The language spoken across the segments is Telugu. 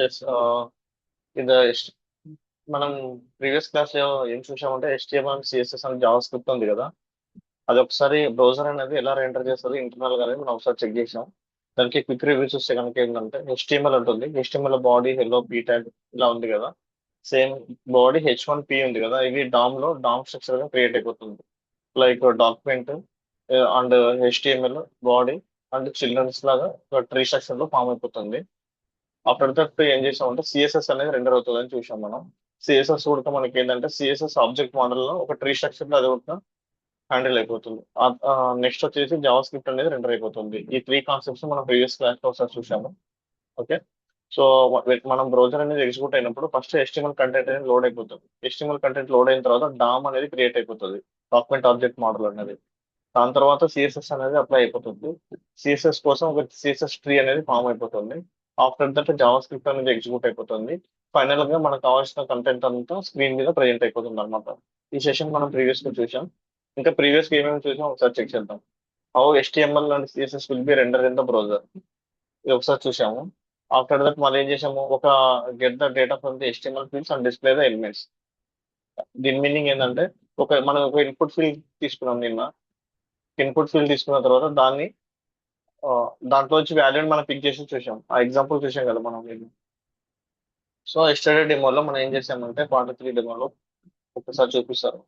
ఎస్ ఇది మనం ప్రీవియస్ క్లాస్ లో ఏం చూసామంటే HTML CSS అని జావా స్క్రిప్ట్ ఉంది కదా. అది ఒకసారి బ్రౌజర్ అనేది ఎలా రెండర్ చేస్తుంది ఇంటర్నల్ గా అనేది మనం ఒకసారి చెక్ చేసాం. దానికి క్విక్ రివ్యూ చూస్తే కనుక ఏంటంటే HTML ఉంటుంది. HTML body hello P tag ఇలా ఉంది కదా. సేమ్ బాడీ H1P ఉంది కదా, ఇది డామ్ స్ట్రక్చర్ గా క్రియేట్ అయిపోతుంది. Like document and HTML body and childrens లాగా ట్రీ స్ట్రక్చర్ లో ఫామ్ అయిపోతుంది. ఆఫ్టర్ దట్ ఏం చేసామంటే సిఎస్ఎస్ అనేది రెండర్ అవుతుంది అని చూసాం మనం. సిఎస్ఎస్ కూడా మనకి ఏంటంటే సిఎస్ఎస్ ఆబ్జెక్ట్ మోడల్ లో ఒక ట్రీ స్ట్రక్చర్ లో అది ఒక హ్యాండిల్ అయిపోతుంది. నెక్స్ట్ వచ్చేసి జావా స్క్రిప్ట్ అనేది రెండర్ అయిపోతుంది. ఈ త్రీ కాన్సెప్ట్స్ మనం ప్రీవియస్ క్లాస్ లో ఒకసారి చూసాము. ఓకే. సో మనం బ్రౌజర్ అనేది ఎగ్జిక్యూట్ అయినప్పుడు ఫస్ట్ HTML కంటెంట్ అనేది లోడ్ అయిపోతుంది. HTML కంటెంట్ లోడ్ అయిన తర్వాత డామ్ అనేది క్రియేట్ అయిపోతుంది, డాక్యుమెంట్ ఆబ్జెక్ట్ మోడల్ అనేది. దాని తర్వాత సిఎస్ఎస్ అనేది అప్లై అయిపోతుంది. సిఎస్ఎస్ కోసం ఒక సిఎస్ఎస్ ట్రీ అనేది ఫామ్ అయిపోతుంది. ఆఫ్టర్ దట్ జావా స్క్రిప్ట్ అనేది ఎగ్జిక్యూట్ అయిపోతుంది. ఫైనల్ గా మనకు కావాల్సిన కంటెంట్ అంతా స్క్రీన్ మీద ప్రజెంట్ అయిపోతుంది అనమాట. ఈ సెషన్ మనం ప్రీవియస్ గా చూసాం. ఇంకా ప్రీవియస్ గా ఏమేమి చూసాం ఒకసారి చెక్ చేద్దాం. How HTML and CSS will be render in the browser, ఇది ఒకసారి చూసాము. ఆఫ్టర్ దట్ మళ్ళీ ఏం చేసాము, ఒక get the data from the HTML fields and display the elements. దీని మీనింగ్ ఏంటంటే మనం ఒక ఇన్పుట్ ఫీల్డ్ తీసుకున్నాం నిన్న. ఇన్పుట్ ఫీల్డ్ తీసుకున్న తర్వాత ఆ, దాంట్లో వచ్చి వాల్యూని మనం పిక్ చేసి చూసాం. ఆ ఎగ్జాంపుల్ చూసాం కదా మనం నిన్న. సో ఎస్టర్డే డెమోలో మనం ఏం చేసామంటే Q3 డెమోలో ఒకసారి చూపిస్తారు.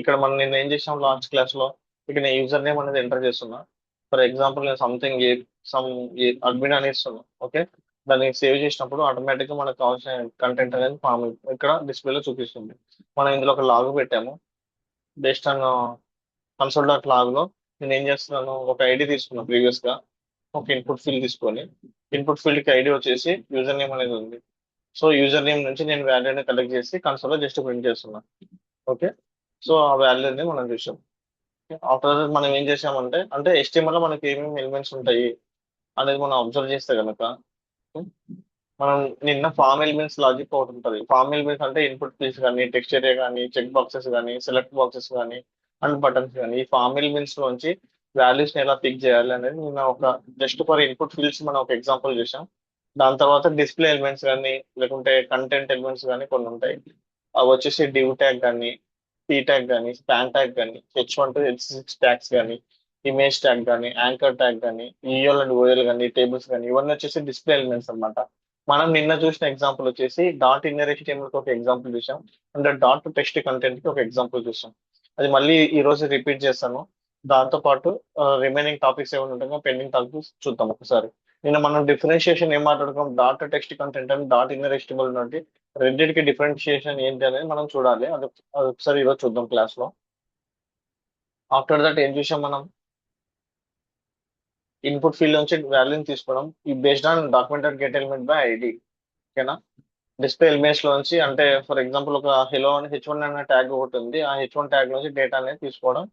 ఇక్కడ మనం నిన్న ఏం చేసాం లాస్ట్ క్లాస్ లో, ఇక్కడ నేను యూజర్ నేమ్ అనేది ఎంటర్ చేస్తున్నా. ఫర్ ఎగ్జాంపుల్ నేను సంథింగ్ సమ్ అడ్మిన్ అని ఇస్తున్నా. ఓకే. దాన్ని సేవ్ చేసినప్పుడు ఆటోమేటిక్ గా మనకు కావాల్సిన కంటెంట్ అనేది ఫామ్ ఇక్కడ డిస్ప్లేలో చూపిస్తుంది. మనం ఇందులో ఒక లాగ్ పెట్టాము. Based on console dot log లో నేను ఏం చేస్తున్నాను, ఒక ఐడి తీసుకున్నాను ప్రీవియస్ గా. ఒక ఇన్పుట్ ఫీల్డ్ తీసుకొని ఇన్పుట్ ఫీల్డ్ కి ఐడి వచ్చేసి యూజర్ నేమ్ అనేది ఉంది. సో యూజర్ నేమ్ నుంచి నేను వాల్యూని కలెక్ట్ చేసి కన్సోల్ లో జస్ట్ ప్రింట్ చేస్తున్నా. ఓకే. సో ఆ వాల్యూని మనం చూసాం. ఆఫ్టర్ మనం ఏం చేసామంటే HTML లో మనకి ఏమేమి ఎలిమెంట్స్ ఉంటాయి అనేది మనం అబ్జర్వ్ చేస్తే కనుక మనం నిన్న ఫామ్ ఎలిమెంట్స్ లాజిక్ ఒకటి ఉంటుంది. ఫామ్ ఎలిమెంట్స్ అంటే ఇన్పుట్ ఫీల్డ్స్ కానీ, టెక్స్ట్ ఏరియా కానీ, చెక్ బాక్సెస్ కానీ, సెలెక్ట్ బాక్సెస్ కానీ, అండ్ బటన్స్ కానీ, ఈ ఫామ్ ఎలిమెంట్స్ లోంచి వాల్యూస్ ని ఎలా పిక్ చేయాలి అనేది నిన్న ఒక జస్ట్ ఫర్ ఇన్పుట్ ఫీల్డ్స్ మనం ఒక ఎగ్జాంపుల్ చూసాం. దాని తర్వాత డిస్ప్లే ఎలిమెంట్స్ కానీ, లేకుంటే కంటెంట్ ఎలిమెంట్స్ కానీ కొన్ని ఉంటాయి. అవి వచ్చేసి డివ్ ట్యాగ్ కానీ, పీ ట్యాగ్ కానీ, స్పాన్ ట్యాగ్ కానీ, H1 to H6 ట్యాగ్స్ కానీ, ఇమేజ్ ట్యాగ్ కానీ, యాంకర్ ట్యాగ్ కానీ, ఈఎల్ అండ్ ఓఎల్ కానీ, టేబుల్స్ కానీ, ఇవన్నీ వచ్చేసి డిస్ప్లే ఎలిమెంట్స్ అన్నమాట. మనం నిన్న చూసిన ఎగ్జాంపుల్ వచ్చేసి డాట్ ఇన్నర్ HTML కి ఒక ఎగ్జాంపుల్ చూసాం. అండ్ డాట్ టెక్స్ట్ కంటెంట్ కి ఒక ఎగ్జాంపుల్ చూసాం. అది మళ్ళీ ఈ రోజు రిపీట్ చేస్తాను. దాంతో పాటు రిమైనింగ్ టాపిక్స్ ఏమైనా ఉంటాయో పెండింగ్ టాపిక్స్ చూద్దాం ఒకసారి. నిన్న మనం డిఫరెన్షియేషన్ ఏం మాట్లాడుకోం, dot text content and dot inner HTML నుండి రెండింటికి డిఫరెన్షియేషన్ ఏంటి అనేది మనం చూడాలి. అది ఒకసారి ఈరోజు చూద్దాం క్లాస్ లో. ఆఫ్టర్ దట్ ఏం చూసాం మనం, ఇన్పుట్ ఫీల్డ్ నుంచి వాల్యూని తీసుకోవడం ఈ based on documented get element by ID. ఓకేనా. డిస్ప్లే ఎలిమెంట్స్ లోంచి అంటే ఫర్ ఎగ్జాంపుల్ ఒక హెలో అని H1 అనే ట్యాగ్ ఒకటి ఉంది. ఆ H1 ట్యాగ్ నుంచి డేటా అనేది తీసుకోవడం,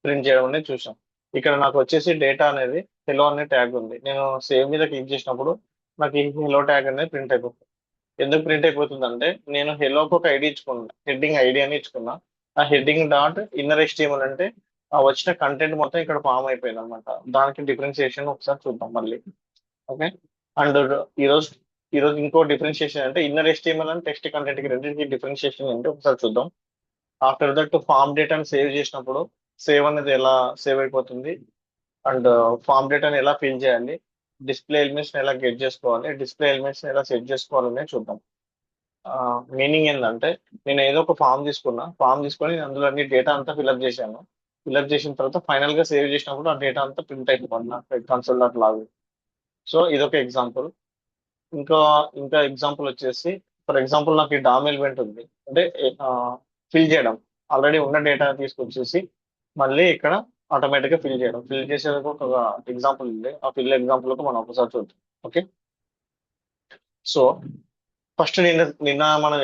ప్రింట్ చేయడం అనేది చూసాం. ఇక్కడ నాకు వచ్చేసి డేటా అనేది హెలో అనే ట్యాగ్ ఉంది. నేను సేవ్ మీద క్లిక్ చేసినప్పుడు నాకు ఈ హెలో ట్యాగ్ అనేది ప్రింట్ అయిపోతుంది. ఎందుకు ప్రింట్ అయిపోతుంది అంటే నేను హెలోకి ఒక ఐడి ఇచ్చుకున్నా, హెడ్డింగ్ ఐడి అని ఇచ్చుకున్నా. ఆ హెడ్డింగ్ డాట్ ఇన్నర్ HTML అంటే ఆ వచ్చిన కంటెంట్ మొత్తం ఇక్కడ ఫామ్ అయిపోయింది అనమాట. దానికి డిఫరెన్సియేషన్ ఒకసారి చూద్దాం మళ్ళీ. ఓకే. అండ్ ఈరోజు ఈరోజు ఇంకో డిఫరెన్షియేషన్ అంటే inner HTML and text content కి రెండింటికి డిఫరెన్షియేషన్ ఏంటి ఒకసారి చూద్దాం. ఆఫ్టర్ దట్ ఫామ్ డేటాను సేవ్ చేసినప్పుడు సేవ్ అనేది ఎలా సేవ్ అయిపోతుంది, అండ్ ఫామ్ డేటాని ఎలా ఫిల్ చేయాలి, డిస్ప్లే ఎలిమెంట్స్ ఎలా గెట్ చేసుకోవాలి, డిస్ప్లే ఎలిమెంట్స్ ఎలా సెట్ చేసుకోవాలనే చూద్దాం. మీనింగ్ ఏంటంటే నేను ఏదో ఒక ఫామ్ తీసుకొని అందులో అన్ని డేటా అంతా ఫిల్అప్ చేశాను. ఫిల్అప్ చేసిన తర్వాత ఫైనల్ గా సేవ్ చేసినప్పుడు ఆ డేటా అంతా ప్రింట్ అయిపోతుంది కన్సోల్ డాట్ లాగ్. సో ఇదొక ఎగ్జాంపుల్. ఇంకా ఇంకా ఎగ్జాంపుల్ వచ్చేసి ఫర్ ఎగ్జాంపుల్ నాకు ఈ డామ్ ఎలిమెంట్ ఉంది అంటే ఫిల్ చేయడం, ఆల్రెడీ ఉన్న డేటా తీసుకొచ్చేసి మళ్ళీ ఇక్కడ ఆటోమేటిక్ గా ఫిల్ చేసేందుకు ఒక ఎగ్జాంపుల్ ఉంది. ఆ ఫిల్ ఎగ్జాంపుల్ మనం ఒకసారి చూద్దాం. ఓకే. సో ఫస్ట్ నిన్న మన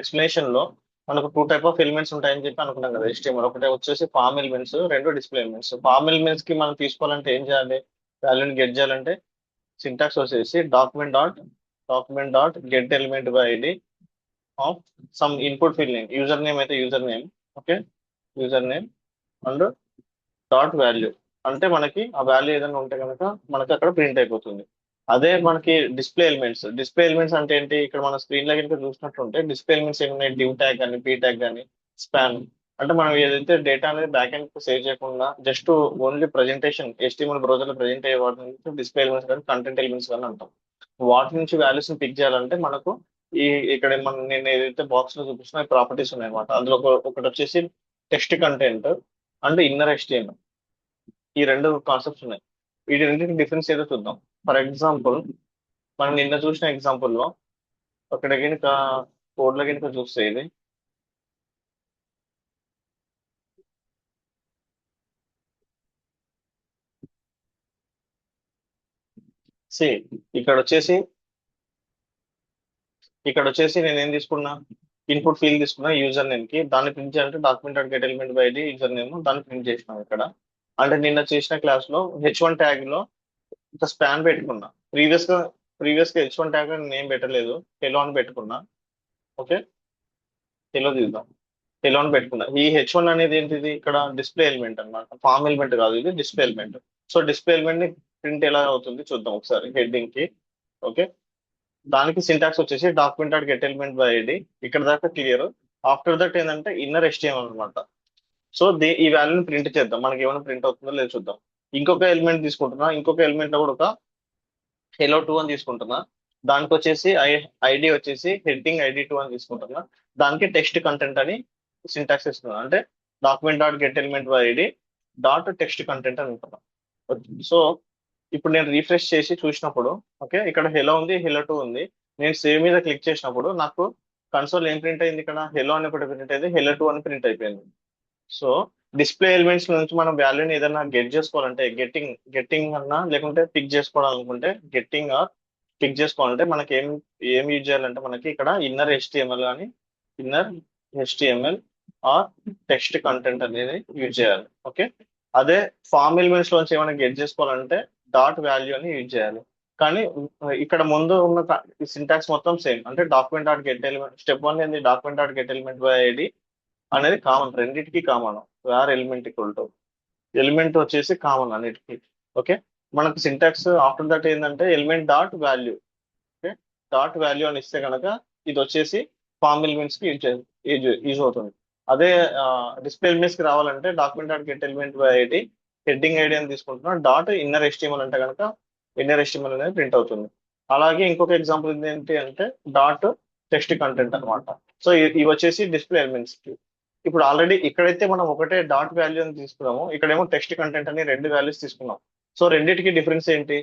ఎక్స్ప్లెనేషన్ లో మనకు టూ టైప్ ఆఫ్ ఎలిమెంట్స్ ఉంటాయని చెప్పి అనుకున్నాం కదా HTML. ఒకటే వచ్చేసి ఫామ్ ఎలిమెంట్స్, రెండు డిస్ప్లే ఎలిమెంట్స్. ఫామ్ ఎలిమెంట్స్ కి మనం తీసుకోవాలంటే ఏం చేయాలి, వాల్యూని గెట్ చేయాలంటే సింటాక్స్ వచ్చేసి document dot get element by ID of some input field name. User name అయితే user name. Okay. User name and dot value అంటే మనకి ఆ వాల్యూ ఏదైనా ఉంటే కనుక మనకి అక్కడ ప్రింట్ అయిపోతుంది. అదే మనకి డిస్ప్లే ఎలిమెంట్స్ అంటే ఏంటి, ఇక్కడ మన స్క్రీన్ లో కనుక చూసినట్టుంటే డిస్ప్లే ఎలిమెంట్స్ ఏమున్నాయి, డివ్ ట్యాగ్ కానీ పీ ట్యాగ్ కానీ స్పాన్. అంటే మనం ఏదైతే డేటా అనేది బ్యాక్ ఎండ్ సేవ్ చేయకుండా just only presentation HTML browser లో ప్రజెంట్ అయ్యే వాటిని డిస్ప్లే ఎలిమెంట్స్ కానీ కంటెంట్ ఎలిమెంట్స్ కానీ అంటాం. వాటి నుంచి వాల్యూస్ ని పిక్ చేయాలంటే మనకు ఈ ఇక్కడ మనం నేను ఏదైతే బాక్స్ లో చూపిస్తున్నా ప్రాపర్టీస్ ఉన్నాయి అన్నమాట. అందులో ఒకటి వచ్చేసి text content and inner HTML. ఈ రెండు కాన్సెప్ట్స్ ఉన్నాయి. వీటి రెండింటి డిఫరెన్స్ ఏదో చూద్దాం. ఫర్ ఎగ్జాంపుల్ మనం నిన్న చూసిన ఎగ్జాంపుల్లో అక్కడ కనుక కోడ్ లో కనుక చూస్తే ఇది సి ఇక్కడ వచ్చేసి నేను ఏం తీసుకున్నా, ఇన్పుట్ ఫీల్డ్ తీసుకున్నా యూజర్ నేమ్ కి, దాన్ని ప్రింట్ చేయాలంటే document dot get element by ID user name, దాన్ని ప్రింట్ చేసినాం ఇక్కడ. అంటే నిన్న చేసిన క్లాస్ లో H1 ట్యాగ్ లో ఒక స్పాన్ పెట్టుకున్నా. ప్రీవియస్ గా H1 ట్యాగ్ నేమ్ పెట్టలేదు, హెలో అని పెట్టుకున్నా. ఓకే, హెలో తీద్దాం. హెలో అని పెట్టుకున్నా. ఈ H1 అనేది ఏంటిది, ఇక్కడ డిస్ప్లే ఎలిమెంట్ అన్నమాట, ఫామ్ ఎలిమెంట్ కాదు, ఇది display element. So display element ని ప్రింట్ ఎలా అవుతుంది చూద్దాం ఒకసారి హెడ్డింగ్ కి. ఓకే, దానికి సింటాక్స్ వచ్చేసి document dot get element by ID, ఇక్కడ దాకా క్లియర్. ఆఫ్టర్ దట్ ఏంటంటే ఇన్నర్ HTML అనమాట. సో ఈ వాల్యూని ప్రింట్ చేద్దాం, మనకి ఏమైనా ప్రింట్ అవుతుందో లేదో చూద్దాం. ఇంకొక ఎలిమెంట్ తీసుకుంటున్నా, ఇంకొక ఎలిమెంట్ లో కూడా ఒక హెలో 2 అని తీసుకుంటున్నా. దానికి వచ్చేసి ఐడి వచ్చేసి హెడ్డింగ్ ID 2 అని తీసుకుంటున్నా. దానికి టెక్స్ట్ కంటెంట్ అని సింటాక్స్ ఇస్తున్నా, అంటే document dot get element by ID dot text content అని ఉంటున్నా. సో ఇప్పుడు నేను రీఫ్రెష్ చేసి చూసినప్పుడు ఓకే, ఇక్కడ హెలో ఉంది, హెలో 2 ఉంది. నేను సేవ్ మీద క్లిక్ చేసినప్పుడు నాకు కన్సోల్ ఏం ప్రింట్ అయింది, ఇక్కడ హెలో అని ఒకటి ప్రింట్ అయింది, హెలో 2 అని ప్రింట్ అయిపోయింది. సో డిస్ప్లే ఎలిమెంట్స్ నుంచి మనం వాల్యూని ఏదైనా గెట్ చేసుకోవాలంటే గెట్టింగ్ అన్నా లేకుంటే పిక్ చేసుకోవాలనుకుంటే గెట్టింగ్ ఆర్ పిక్ చేసుకోవాలంటే మనకి ఏం యూజ్ చేయాలంటే మనకి ఇక్కడ inner HTML or text content అనేది యూజ్ చేయాలి. ఓకే, అదే ఫామ్ ఎలిమెంట్స్ లోంచి ఏమైనా గెట్ చేసుకోవాలంటే డాట్ వాల్యూ అని యూజ్ చేయాలి. కానీ ఇక్కడ ముందు ఉన్న సింటాక్స్ మొత్తం సేమ్, అంటే document dot get element step 1 ఏంది, document dot get element by ID అనేది కామన్, రెండింటికి common. Var element equal to element వచ్చేసి కామన్ అన్నిటికి. ఓకే, మనకు సింటాక్స్ ఆఫ్టర్ దట్ ఏంటంటే element dot value. Okay, dot value అని ఇస్తే కనుక ఇది వచ్చేసి ఫామ్ ఎలిమెంట్స్ కి యూజ్ అవుతుంది. అదే డిస్ప్లే ఎలిమెంట్స్ కి రావాలంటే document dot get element by ID heading ID అని తీసుకుంటున్నాం, డాట్ ఇన్నర్ HTML అంటే కనుక ఇన్నర్ HTML అనేది ప్రింట్ అవుతుంది. అలాగే ఇంకొక ఎగ్జాంపుల్ ఏంటి అంటే డాట్ టెక్స్ట్ కంటెంట్ అనమాట. సో ఇవి వచ్చేసి డిస్ప్లే ఎలిమెంట్స్ కి. ఇప్పుడు ఆల్రెడీ ఇక్కడైతే మనం ఒకటే డాట్ వాల్యూ అని తీసుకున్నాము, ఇక్కడేమో టెక్స్ట్ కంటెంట్ అని రెండు వాల్యూస్ తీసుకున్నాం. సో రెండింటికి డిఫరెన్స్ ఏంటి,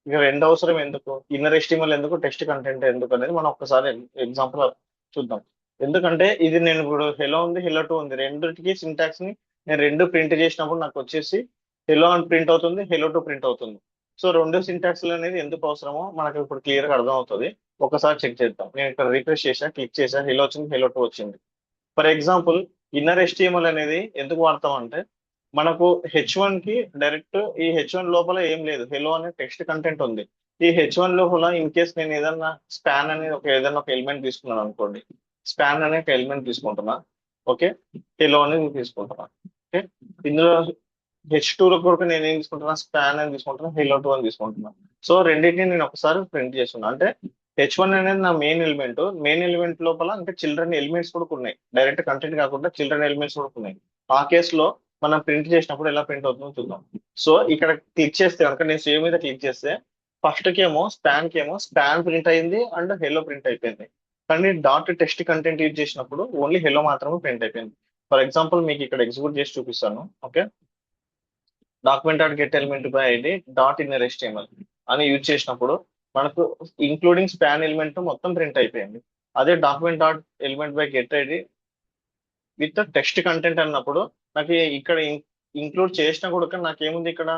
ఇక రెండు అవసరం ఎందుకు, ఇన్నర్ HTML ఎందుకు, టెక్స్ట్ కంటెంట్ ఎందుకు అనేది మనం ఒక్కసారి ఎగ్జాంపుల్ చూద్దాం. ఎందుకంటే ఇది నేను ఇప్పుడు హెలో ఉంది, హెలో 2 ఉంది, రెండింటికి సింటాక్స్ ని నేను రెండు ప్రింట్ చేసినప్పుడు నాకు వచ్చేసి హెలో అని ప్రింట్ అవుతుంది, హెలో 2 ప్రింట్ అవుతుంది. సో రెండు సింటాక్స్ అనేది ఎందుకు అవసరమో మనకు ఇప్పుడు క్లియర్ గా అర్థం అవుతుంది. ఒకసారి చెక్ చేద్దాం. నేను ఇక్కడ రిఫ్రెష్ చేసా, క్లిక్ చేసా, హెలో వచ్చింది, హెలో 2 వచ్చింది. ఫర్ ఎగ్జాంపుల్ ఇన్నర్ HTML అనేది ఎందుకు వాడతాం అంటే మనకు H1 కి డైరెక్ట్ ఈ H1 లోపల ఏం లేదు, హెలో అనే టెక్స్ట్ కంటెంట్ ఉంది. ఈ H1 లోపల ఇన్ కేస్ నేను ఏదన్నా స్పాన్ అనేది ఏదైనా ఒక ఎలిమెంట్ తీసుకున్నాను అనుకోండి, స్పాన్ అనే ఒక ఎలిమెంట్ తీసుకుంటున్నా. ఓకే, హెలో అనేది తీసుకుంటున్నా. ఓకే, ఇందులో H2 లో కూడా నేను ఏం తీసుకుంటున్నా, స్పాన్ అని తీసుకుంటున్నా, హెలో 2 అని తీసుకుంటున్నా. సో రెండింటిని నేను ఒకసారి ప్రింట్ చేస్తున్నా. అంటే H1 అనేది నా మెయిన్ ఎలిమెంట్ లోపల అంటే చిల్డ్రన్ ఎలిమెంట్స్ కూడా ఉన్నాయి, డైరెక్ట్ కంటెంట్ కాకుండా చిల్డ్రన్ ఎలిమెంట్స్ కూడా ఉన్నాయి. ఆ కేసులో మనం ప్రింట్ చేసినప్పుడు ఎలా ప్రింట్ అవుతుందో చూద్దాం. సో ఇక్కడ క్లిక్ చేస్తే కనుక నేను సేవ్ మీద క్లిక్ చేస్తే ఫస్ట్ కేమో స్పాన్ ప్రింట్ అయింది అండ్ హెలో ప్రింట్ అయిపోయింది. కానీ డాట్ టెక్స్ట్ కంటెంట్ యూజ్ చేసినప్పుడు ఓన్లీ హెలో మాత్రమే ప్రింట్ అయిపోయింది. ఫర్ ఎగ్జాంపుల్ మీకు ఇక్కడ ఎగ్జిక్యూట్ చేసి చూపిస్తాను. Okay, document dot get element by ID dot inner HTML అని యూజ్ చేసినప్పుడు మనకు ఇంక్లూడింగ్ స్పాన్ ఎలిమెంట్ మొత్తం ప్రింట్ అయిపోయింది. అదే document dot element by get ID with text content అన్నప్పుడు నాకు ఇక్కడ ఇంక్లూడ్ చేసినా కూడా నాకేముంది, ఇక్కడ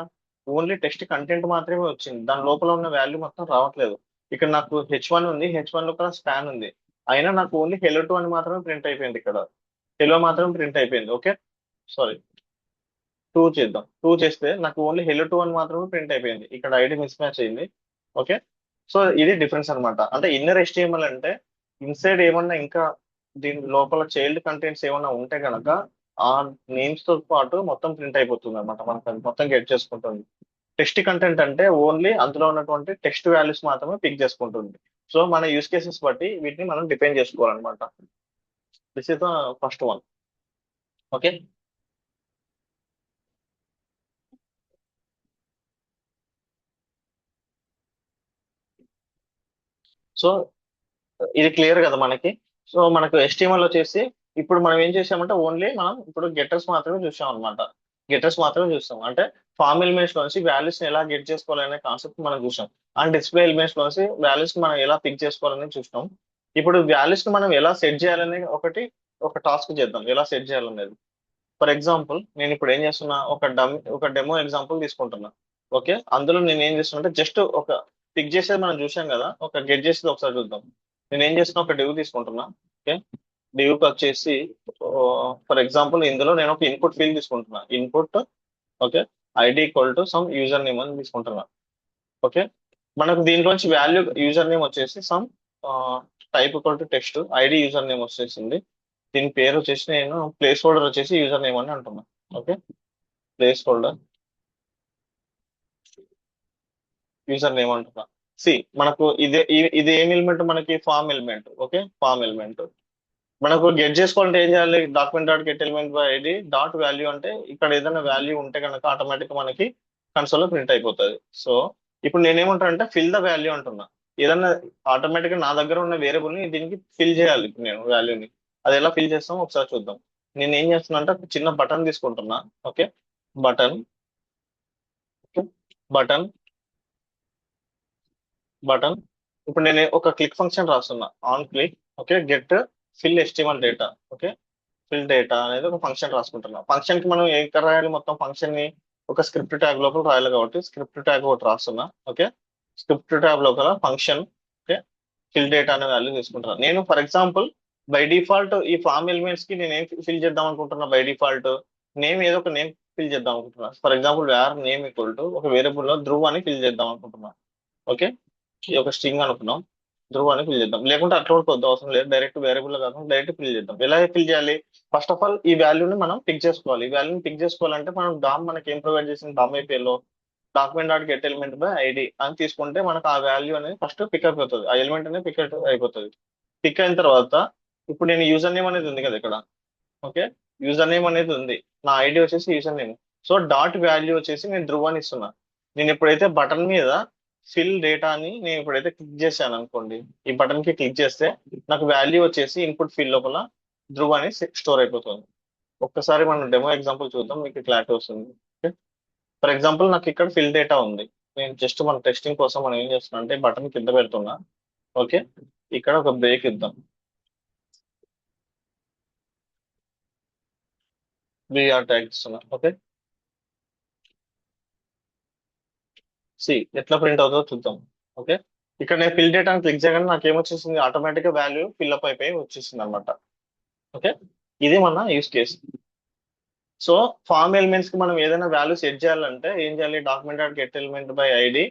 ఓన్లీ టెక్స్ట్ కంటెంట్ మాత్రమే వచ్చింది, దాని లోపల ఉన్న వాల్యూ మొత్తం రావట్లేదు. ఇక్కడ నాకు H1 ఉంది, H1 లో కూడా స్పాన్ ఉంది, అయినా నాకు ఓన్లీ హెలో 2 అని మాత్రమే ప్రింట్ అయిపోయింది, ఇక్కడ హెలో మాత్రమే ప్రింట్ అయిపోయింది. ఓకే, సారీ 2 చేద్దాం. 2 చేస్తే నాకు ఓన్లీ హెలో 2 అని మాత్రమే ప్రింట్ అయిపోయింది, ఇక్కడ ఐడి మిస్ మ్యాచ్ అయింది. ఓకే, సో ఇది డిఫరెన్స్ అన్నమాట. అంటే ఇన్నర్ HTML అంటే ఇన్సైడ్ ఏమన్నా ఇంకా దీని లోపల చైల్డ్ కంటెంట్స్ ఏమన్నా ఉంటే కనుక ఆ నేమ్స్ తో పాటు మొత్తం ప్రింట్ అయిపోతుంది అనమాట, మనకు అది మొత్తం గెట్ చేసుకుంటుంది. టెక్స్ట్ కంటెంట్ అంటే ఓన్లీ అందులో ఉన్నటువంటి టెక్స్ట్ వాల్యూస్ మాత్రమే పిక్ చేసుకుంటుంది. సో మన యూస్ కేసెస్ బట్టి వీటిని మనం డిపెండ్ చేసుకోవాలన్నమాట. This is the first one. Okay. So ఇది క్లియర్ కదా మనకి. సో మనకు HTML వచ్చేసి ఇప్పుడు మనం ఏం చేసామంటే ఓన్లీ మనం ఇప్పుడు గెటర్స్ మాత్రమే చూసాం అనమాట. గెటర్స్ మాత్రమే చూస్తాం అంటే ఫార్మ్ ఎలిమెంట్స్ లోంచి వాల్యూస్ ని ఎలా గెట్ చేసుకోవాలనే కాన్సెప్ట్ మనం చూసాం. అండ్ డిస్ప్లే ఎలిమెంట్స్ లోంచి వాల్యూస్ మనం ఎలా పిక్ చేసుకోవాలని చూస్తాం. ఇప్పుడు వాల్యూస్ ని మనం ఎలా సెట్ చేయాలని ఒక టాస్క్ చేద్దాం, ఎలా సెట్ చేయాలనేది. ఫర్ ఎగ్జాంపుల్ నేను ఇప్పుడు ఏం చేస్తున్నా, ఒక డెమో ఎగ్జాంపుల్ తీసుకుంటున్నా. ఓకే, అందులో నేను ఏం చేస్తున్నా అంటే జస్ట్ ఒక పిక్ చేసేది మనం చూసాం కదా, ఒక గెట్ చేసేది ఒకసారి చూద్దాం. నేను ఏం చేస్తున్నా, ఒక డివ్ తీసుకుంటున్నా. ఓకే, డివ్కి వచ్చేసి ఫర్ ఎగ్జాంపుల్ ఇందులో నేను ఒక ఇన్పుట్ ఫీల్డ్ తీసుకుంటున్నా. Input, okay, ID equal to some username అని తీసుకుంటున్నా. ఓకే, మనకు దీంట్లోంచి వాల్యూ యూజర్ నేమ్ వచ్చేసి some type equal to text, ID username వచ్చేసింది. దీని పేరు వచ్చేసి నేను ప్లేస్ హోల్డర్ వచ్చేసి యూజర్ నేమ్ అని అంటున్నా. Okay, placeholder username అంటున్నా. సి మనకు ఇది ఏం ఎలిమెంట్, మనకి form element. Okay, form element మనకు గెట్ చేసుకోవాలంటే ఏం చేయాలి, document dot get element by ID dot value అంటే ఇక్కడ ఏదైనా వాల్యూ ఉంటే కనుక ఆటోమేటిక్ మనకి కన్సోల్ లో ప్రింట్ అయిపోతుంది. సో ఇప్పుడు నేనేమంటా అంటే ఫిల్ ద వాల్యూ అంటున్నా. ఏదన్నా ఆటోమేటిక్ గా నా దగ్గర ఉన్న వేరియబుల్ ని దీనికి ఫిల్ చేయాలి ఇప్పుడు నేను వాల్యూని. అది ఎలా ఫిల్ చేస్తామో ఒకసారి చూద్దాం. నేను ఏం చేస్తున్నా అంటే ఒక చిన్న బటన్ తీసుకుంటున్నా. Okay, button, button, button. ఇప్పుడు నేను ఒక క్లిక్ ఫంక్షన్ రాస్తున్నా, on click. Okay, get fill HTML data. Okay, fill data అనేది ఒక ఫంక్షన్ రాసుకుంటున్నాం. ఫంక్షన్ కి మనం ఎక్కడ రాయాలి, మొత్తం ఫంక్షన్ ని ఒక స్క్రిప్ట్ ట్యాగ్ లోపల రాయాలి కాబట్టి స్క్రిప్ట్ ట్యాగ్ ఒకటి రాస్తున్నా. ఓకే, స్క్రిప్ట్ ట్యాగ్ లోపల ఫంక్షన్, ఓకే, ఫిల్ డేటా అనే వాల్యూ తీసుకుంటున్నాను. నేను ఫర్ ఎగ్జాంపుల్ బై డిఫాల్ట్ ఈ ఫామ్ ఎలిమెంట్స్ కి నేను ఏం ఫిల్ చేద్దాం అనుకుంటున్నా, బై డిఫాల్ట్ నేమ్ ఏదో ఒక నేమ్ ఫిల్ చేద్దాం అనుకుంటున్నా. For example wear name equal to ఒక వేరియబుల్ లో ధ్రువ్ అని ఫిల్ చేద్దాం అనుకుంటున్నా. ఓకే, ఇది ఒక స్ట్రింగ్ అనుకున్నాం, ధ్రువ్ అని ఫిల్ చేద్దాం. లేకుంటే అట్లా కూడా కొద్ది అవసరం లేదు, డైరెక్ట్ వేరియబుల్ లో కాకుండా డైరెక్ట్ ఫిల్ చేద్దాం. ఎలా ఫిల్ చేయాలి, ఫస్ట్ ఆఫ్ ఆల్ ఈ వాల్యూని మనం పిక్ చేసుకోవాలి. ఈ వాల్యూని పిక్ చేసుకోవాలంటే మనం డామ్ మనకి ఏం ప్రొవైడ్ చేసింది, డామ్ ఐపీలో document dot get element by ID అని తీసుకుంటే మనకు ఆ వాల్యూ అనేది ఫస్ట్ పిక్ అయిపోతుంది, ఆ ఎలిమెంట్ అనేది పిక్ అయిపోతుంది. పిక్ అయిన తర్వాత ఇప్పుడు నేను యూజర్ నేమ్ అనేది ఉంది కదా ఇక్కడ. ఓకే, యూజర్ నేమ్ అనేది ఉంది, నా ఐడి వచ్చేసి user name. So dot value వచ్చేసి నేను ధ్రువ్ అని ఇస్తున్నా. నేను ఎప్పుడైతే బటన్ మీద ఫిల్ డేటా అని నేను ఎప్పుడైతే క్లిక్ చేశాను అనుకోండి, ఈ బటన్ కి క్లిక్ చేస్తే నాకు వాల్యూ వచ్చేసి ఇన్పుట్ ఫీల్డ్ లోపల ధ్రువ్ అని స్టోర్ అయిపోతుంది. ఒక్కసారి మనం డెమో ఎగ్జాంపుల్ చూద్దాం, మీకు క్లారిటీ వస్తుంది. ఓకే, ఫర్ ఎగ్జాంపుల్ నాకు ఇక్కడ ఫిల్ డేటా ఉంది. నేను జస్ట్ మన టెస్టింగ్ కోసం మనం ఏం చేస్తున్నాం అంటే బటన్ కింద పెడుతున్నా. ఓకే, ఇక్కడ ఒక బ్రేక్ ఇద్దాం, బిఆర్ ట్యాగ్ ఇస్తున్నా. ఓకే, సి ఎట్లా ప్రింట్ అవుతుందో చూద్దాం. ఓకే, ఇక్కడ నేను ఫిల్ డేటా అని క్లిక్ చేయగానే నాకు ఏమొచ్చేసింది, ఆటోమేటిక్ గా వాల్యూ ఫిల్అప్ అయిపోయి వచ్చేసింది అనమాట. ఓకే, ఇది మన use case. So form elements కి మనం ఏదైనా వాల్యూ సెట్ చేయాలంటే ఏం చేయాలి, document dot get element by ID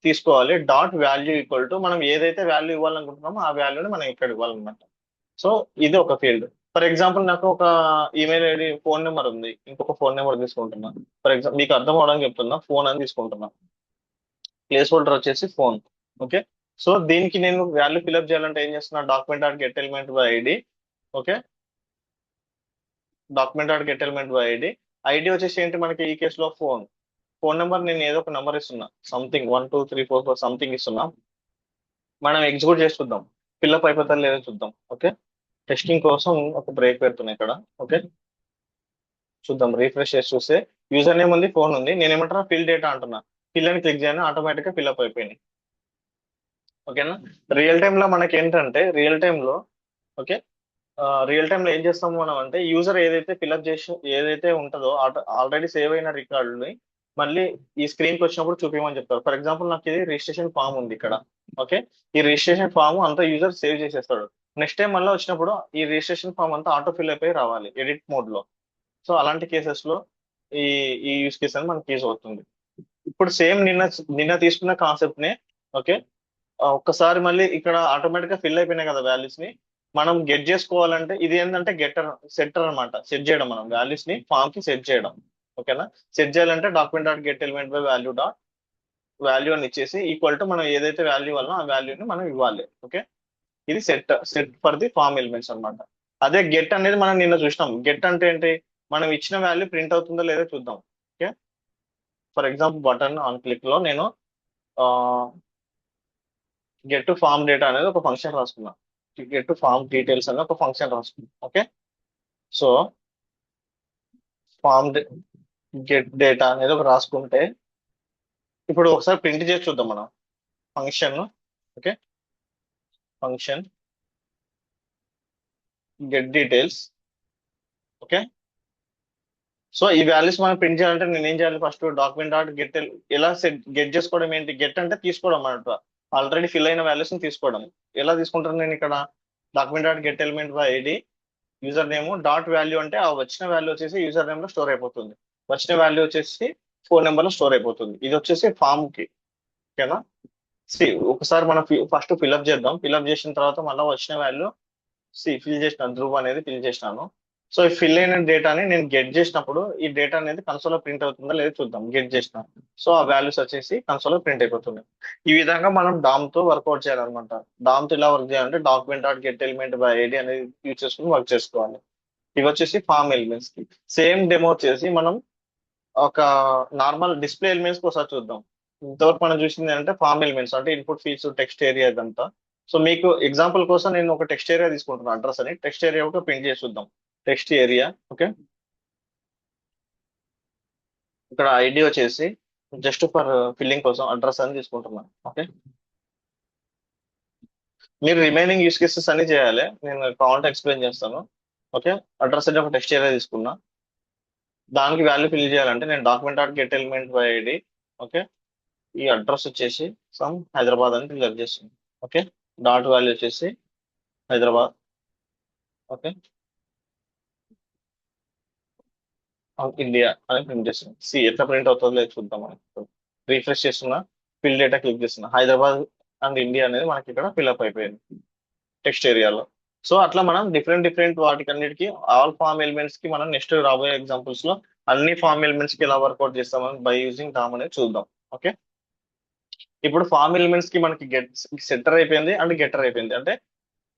తీసుకోవాలి. డాట్ వాల్యూ ఈక్వల్ టు మనం ఏదైతే వాల్యూ ఇవ్వాలనుకుంటున్నామో ఆ వాల్యూని మనం ఇక్కడ ఇవ్వాలన్నమాట. సో ఇది ఒక ఫీల్డ్. ఫర్ ఎగ్జాంపుల్ నాకు ఒక ఈమెయిల్ ఐడి, ఫోన్ నెంబర్ ఉంది, ఇంకొక ఫోన్ నెంబర్ తీసుకుంటున్నా. ఫర్ ఎగ్జాంపుల్ మీకు అర్థం అవడానికి చెప్తున్నా, ఫోన్ అని తీసుకుంటున్నా. ప్లేస్ హోల్డర్ వచ్చేసి ఫోన్. ఓకే, సో దీనికి నేను వాల్యూ ఫిల్అప్ చేయాలంటే ఏం చేస్తున్నా, document dot get element by ID. Okay, document dot get element by ID. ID వచ్చేసి ఏంటి మనకి ఈ కేసులో ఫోన్. ఫోన్ నెంబర్ నేను ఏదో ఒక నెంబర్ ఇస్తున్నా, సంథింగ్ 1 2 3 4 4 సంథింగ్ ఇస్తున్నా. మనం ఎగ్జిక్యూట్ చేసి చూద్దాం, ఫిల్అప్ అయిపోతా లేదో చూద్దాం. ఓకే, టెస్టింగ్ కోసం ఒక బ్రేక్ పెడుతున్నా ఇక్కడ. ఓకే, చూద్దాం, రీఫ్రెష్ చేసి చూస్తే యూజర్ నేమ్ ఉంది, ఫోన్ ఉంది. నేను ఏమంటున్నా, ఫిల్ డేటా అంటున్నా. ఫిల్ అని క్లిక్ చేయని ఆటోమేటిక్ గా ఫిల్అప్ అయిపోయినాయి. ఓకేనా, రియల్ టైమ్ లో మనకి ఏంటంటే రియల్ టైమ్ లో, ఓకే, రియల్ టైమ్ లో ఏం చేస్తాము మనం అంటే యూజర్ ఏదైతే ఫిల్అప్ చేసి ఏదైతే ఉంటుందో ఆల్రెడీ సేవ్ అయిన రికార్డుని మళ్ళీ ఈ స్క్రీన్ కి వచ్చినప్పుడు చూపించమని చెప్తారు. ఫర్ ఎగ్జాంపుల్ నాకు ఇది రిజిస్ట్రేషన్ ఫామ్ ఉంది ఇక్కడ. ఓకే, ఈ రిజిస్ట్రేషన్ ఫామ్ అంతా యూజర్ సేవ్ చేసేస్తాడు. నెక్స్ట్ టైం మళ్ళీ వచ్చినప్పుడు ఈ రిజిస్ట్రేషన్ ఫామ్ అంతా ఆటో ఫిల్ అయిపోయి రావాలి ఎడిట్ మోడ్ లో. సో అలాంటి కేసెస్ లో ఈ ఈ యూస్ కేస్ అని మనకి యూజ్ అవుతుంది. ఇప్పుడు సేమ్ నిన్న నిన్న తీసుకున్న కాన్సెప్ట్ నే, ఓకే, ఒక్కసారి మళ్ళీ ఇక్కడ ఆటోమేటిక్ గా ఫిల్ అయిపోయినాయి కదా వాల్యూస్ ని, మనం గెట్ చేసుకోవాలంటే ఇది ఏంటంటే గెటర్ సెట్టర్ అనమాట. సెట్ చేయడం, మనం వాల్యూస్ ని ఫామ్ కి సెట్ చేయడం. ఓకేనా. సెట్ చేయాలంటే document dot get element by value dot value అని ఇచ్చేసి ఈక్వల్ టు మనం ఏదైతే వాల్యూ ఇవ్వాలో ఆ వాల్యూని మనం ఇవ్వాలి. ఓకే, ఇది set for the form elements అన్నమాట. అదే గెట్ అనేది మనం నిన్న చూసినాం. గెట్ అంటే ఏంటి, మనం ఇచ్చిన వాల్యూ ప్రింట్ అవుతుందో లేదో చూద్దాం. Okay, for example button on click లో నేను గెట్ టు ఫార్మ్ డేటా అనేది ఒక ఫంక్షన్ రాసుకున్నా. గెట్ టు ఫార్మ్ డీటెయిల్స్ అనేది ఒక ఫంక్షన్ రాసుకున్నా. Okay, so form get data అనేది ఒక రాసుకుంటే ఇప్పుడు ఒకసారి ప్రింట్ చేసి చూద్దాం మనం function. Okay, function get details. Okay, so ఈ వాల్యూస్ మనం ప్రింట్ చేయాలంటే నేను ఏం చేయాలి, ఫస్ట్ డాక్యుమెంట్ డాట్ గెట్ ఎలా సెట్ గెట్ చేసుకోవడం ఏంటి, గెట్ అంటే తీసుకోవడం అన్నమాట, ఆల్రెడీ ఫిల్ అయిన వాల్యూస్ ని తీసుకోవడం. ఎలా తీసుకుంటాను నేను ఇక్కడ, document dot get element by ID user name dot value అంటే ఆ వచ్చిన వాల్యూ వచ్చేసి యూజర్ నేమ్ లో స్టోర్ అయిపోతుంది, వచ్చిన వాల్యూ వచ్చేసి ఫోన్ నెంబర్ లో స్టోర్ అయిపోతుంది. ఇది వచ్చేసి ఫామ్ కి. ఓకేనా. ఒకసారి మనం ఫస్ట్ ఫిల్అప్ చేద్దాం. ఫిల్అప్ చేసిన తర్వాత మళ్ళీ వచ్చిన వాల్యూ ఫిల్ చేసిన ధ్రువ్ అనేది ఫిల్ చేసినాను. సో ఈ ఫిల్ అయిన డేటాని నేను గెట్ చేసినప్పుడు ఈ డేటా అనేది కన్సోల్ ప్రింట్ అవుతుందా లేదో చూద్దాం. గెట్ చేసిన సో ఆ వాల్యూస్ వచ్చేసి కన్సోల్ ప్రింట్ అయిపోతుంది. ఈ విధంగా మనం డామ్ తో వర్కౌట్ చేయాలన్నమాట. డామ్ తో ఇలా వర్క్ చేయాలంటే document dot get element by ID అనేది యూజ్ చేసుకుని వర్క్ చేసుకోవాలి. ఇవి వచ్చేసి ఫార్మ్ ఎలిమెంట్స్ కి. సేమ్ డెమో వచ్చేసి మనం ఒక నార్మల్ డిస్ప్లే ఎలిమెంట్స్ కి ఒకసారి చూద్దాం. ఇంతవరకు మనం చూసింది అంటే ఫార్మ్ ఎలిమెంట్స్ అంటే ఇన్పుట్ ఫీల్డ్స్ టెక్స్ట్ ఏరియా ఇదంతా. సో మీకు ఎగ్జాంపుల్ కోసం నేను ఒక టెక్స్ట్ ఏరియా తీసుకుంటున్నాను, అడ్రస్ అని. టెక్స్ట్ ఏరియా ఒక ప్రింట్ చేసి చూద్దాం. Text area. ఓకే, ఇక్కడ ఐడి వచ్చేసి జస్ట్ ఫర్ ఫిల్లింగ్ కోసం అడ్రస్ అని తీసుకుంటున్నాను. ఓకే, మీరు రిమైనింగ్ యూస్ కేసెస్ అన్ని చేయాలి, నేను కావాలంటే ఎక్స్ప్లెయిన్ చేస్తాను. ఓకే, అడ్రస్ అంటే ఒక టెక్స్ట్ ఏరియా తీసుకున్నా, దానికి వాల్యూ ఫిల్ చేయాలంటే నేను document dot get element by ID. Okay, ఈ అడ్రస్ వచ్చేసి సమ్ హైదరాబాద్ అని ఫిల్ చేస్తుంది. ఓకే, డాట్ వాల్యూ వచ్చేసి హైదరాబాద్. ఓకే, ఇండియా అని ప్రింట్ చేస్తుంది. ఎట్లా ప్రింట్ అవుతుందో లేదు చూద్దాం. మనకి రీఫ్రెష్ చేస్తున్నా, ఫిల్ డేటా క్లిక్ చేస్తున్నా, హైదరాబాద్ అండ్ ఇండియా అనేది మనకి ఇక్కడ ఫిల్అప్ అయిపోయింది టెక్స్ట్ ఏరియాలో. సో అట్లా మనం డిఫరెంట్ డిఫరెంట్ వాటికి అన్నిటికీ ఆల్ ఫార్మ్ ఎలిమెంట్స్ కి మనం నెక్స్ట్ రాబోయే ఎగ్జాంపుల్స్ లో అన్ని ఫార్మ్ ఎలిమెంట్స్ కి ఎలా వర్కౌట్ చేస్తామని బై యూజింగ్ డామ్ అనేది చూద్దాం. ఓకే, ఇప్పుడు ఫార్మ్ ఎలిమెంట్స్ కి మనకి గెట్ సెటర్ అయిపోయింది అండ్ గెటర్ అయిపోయింది. అంటే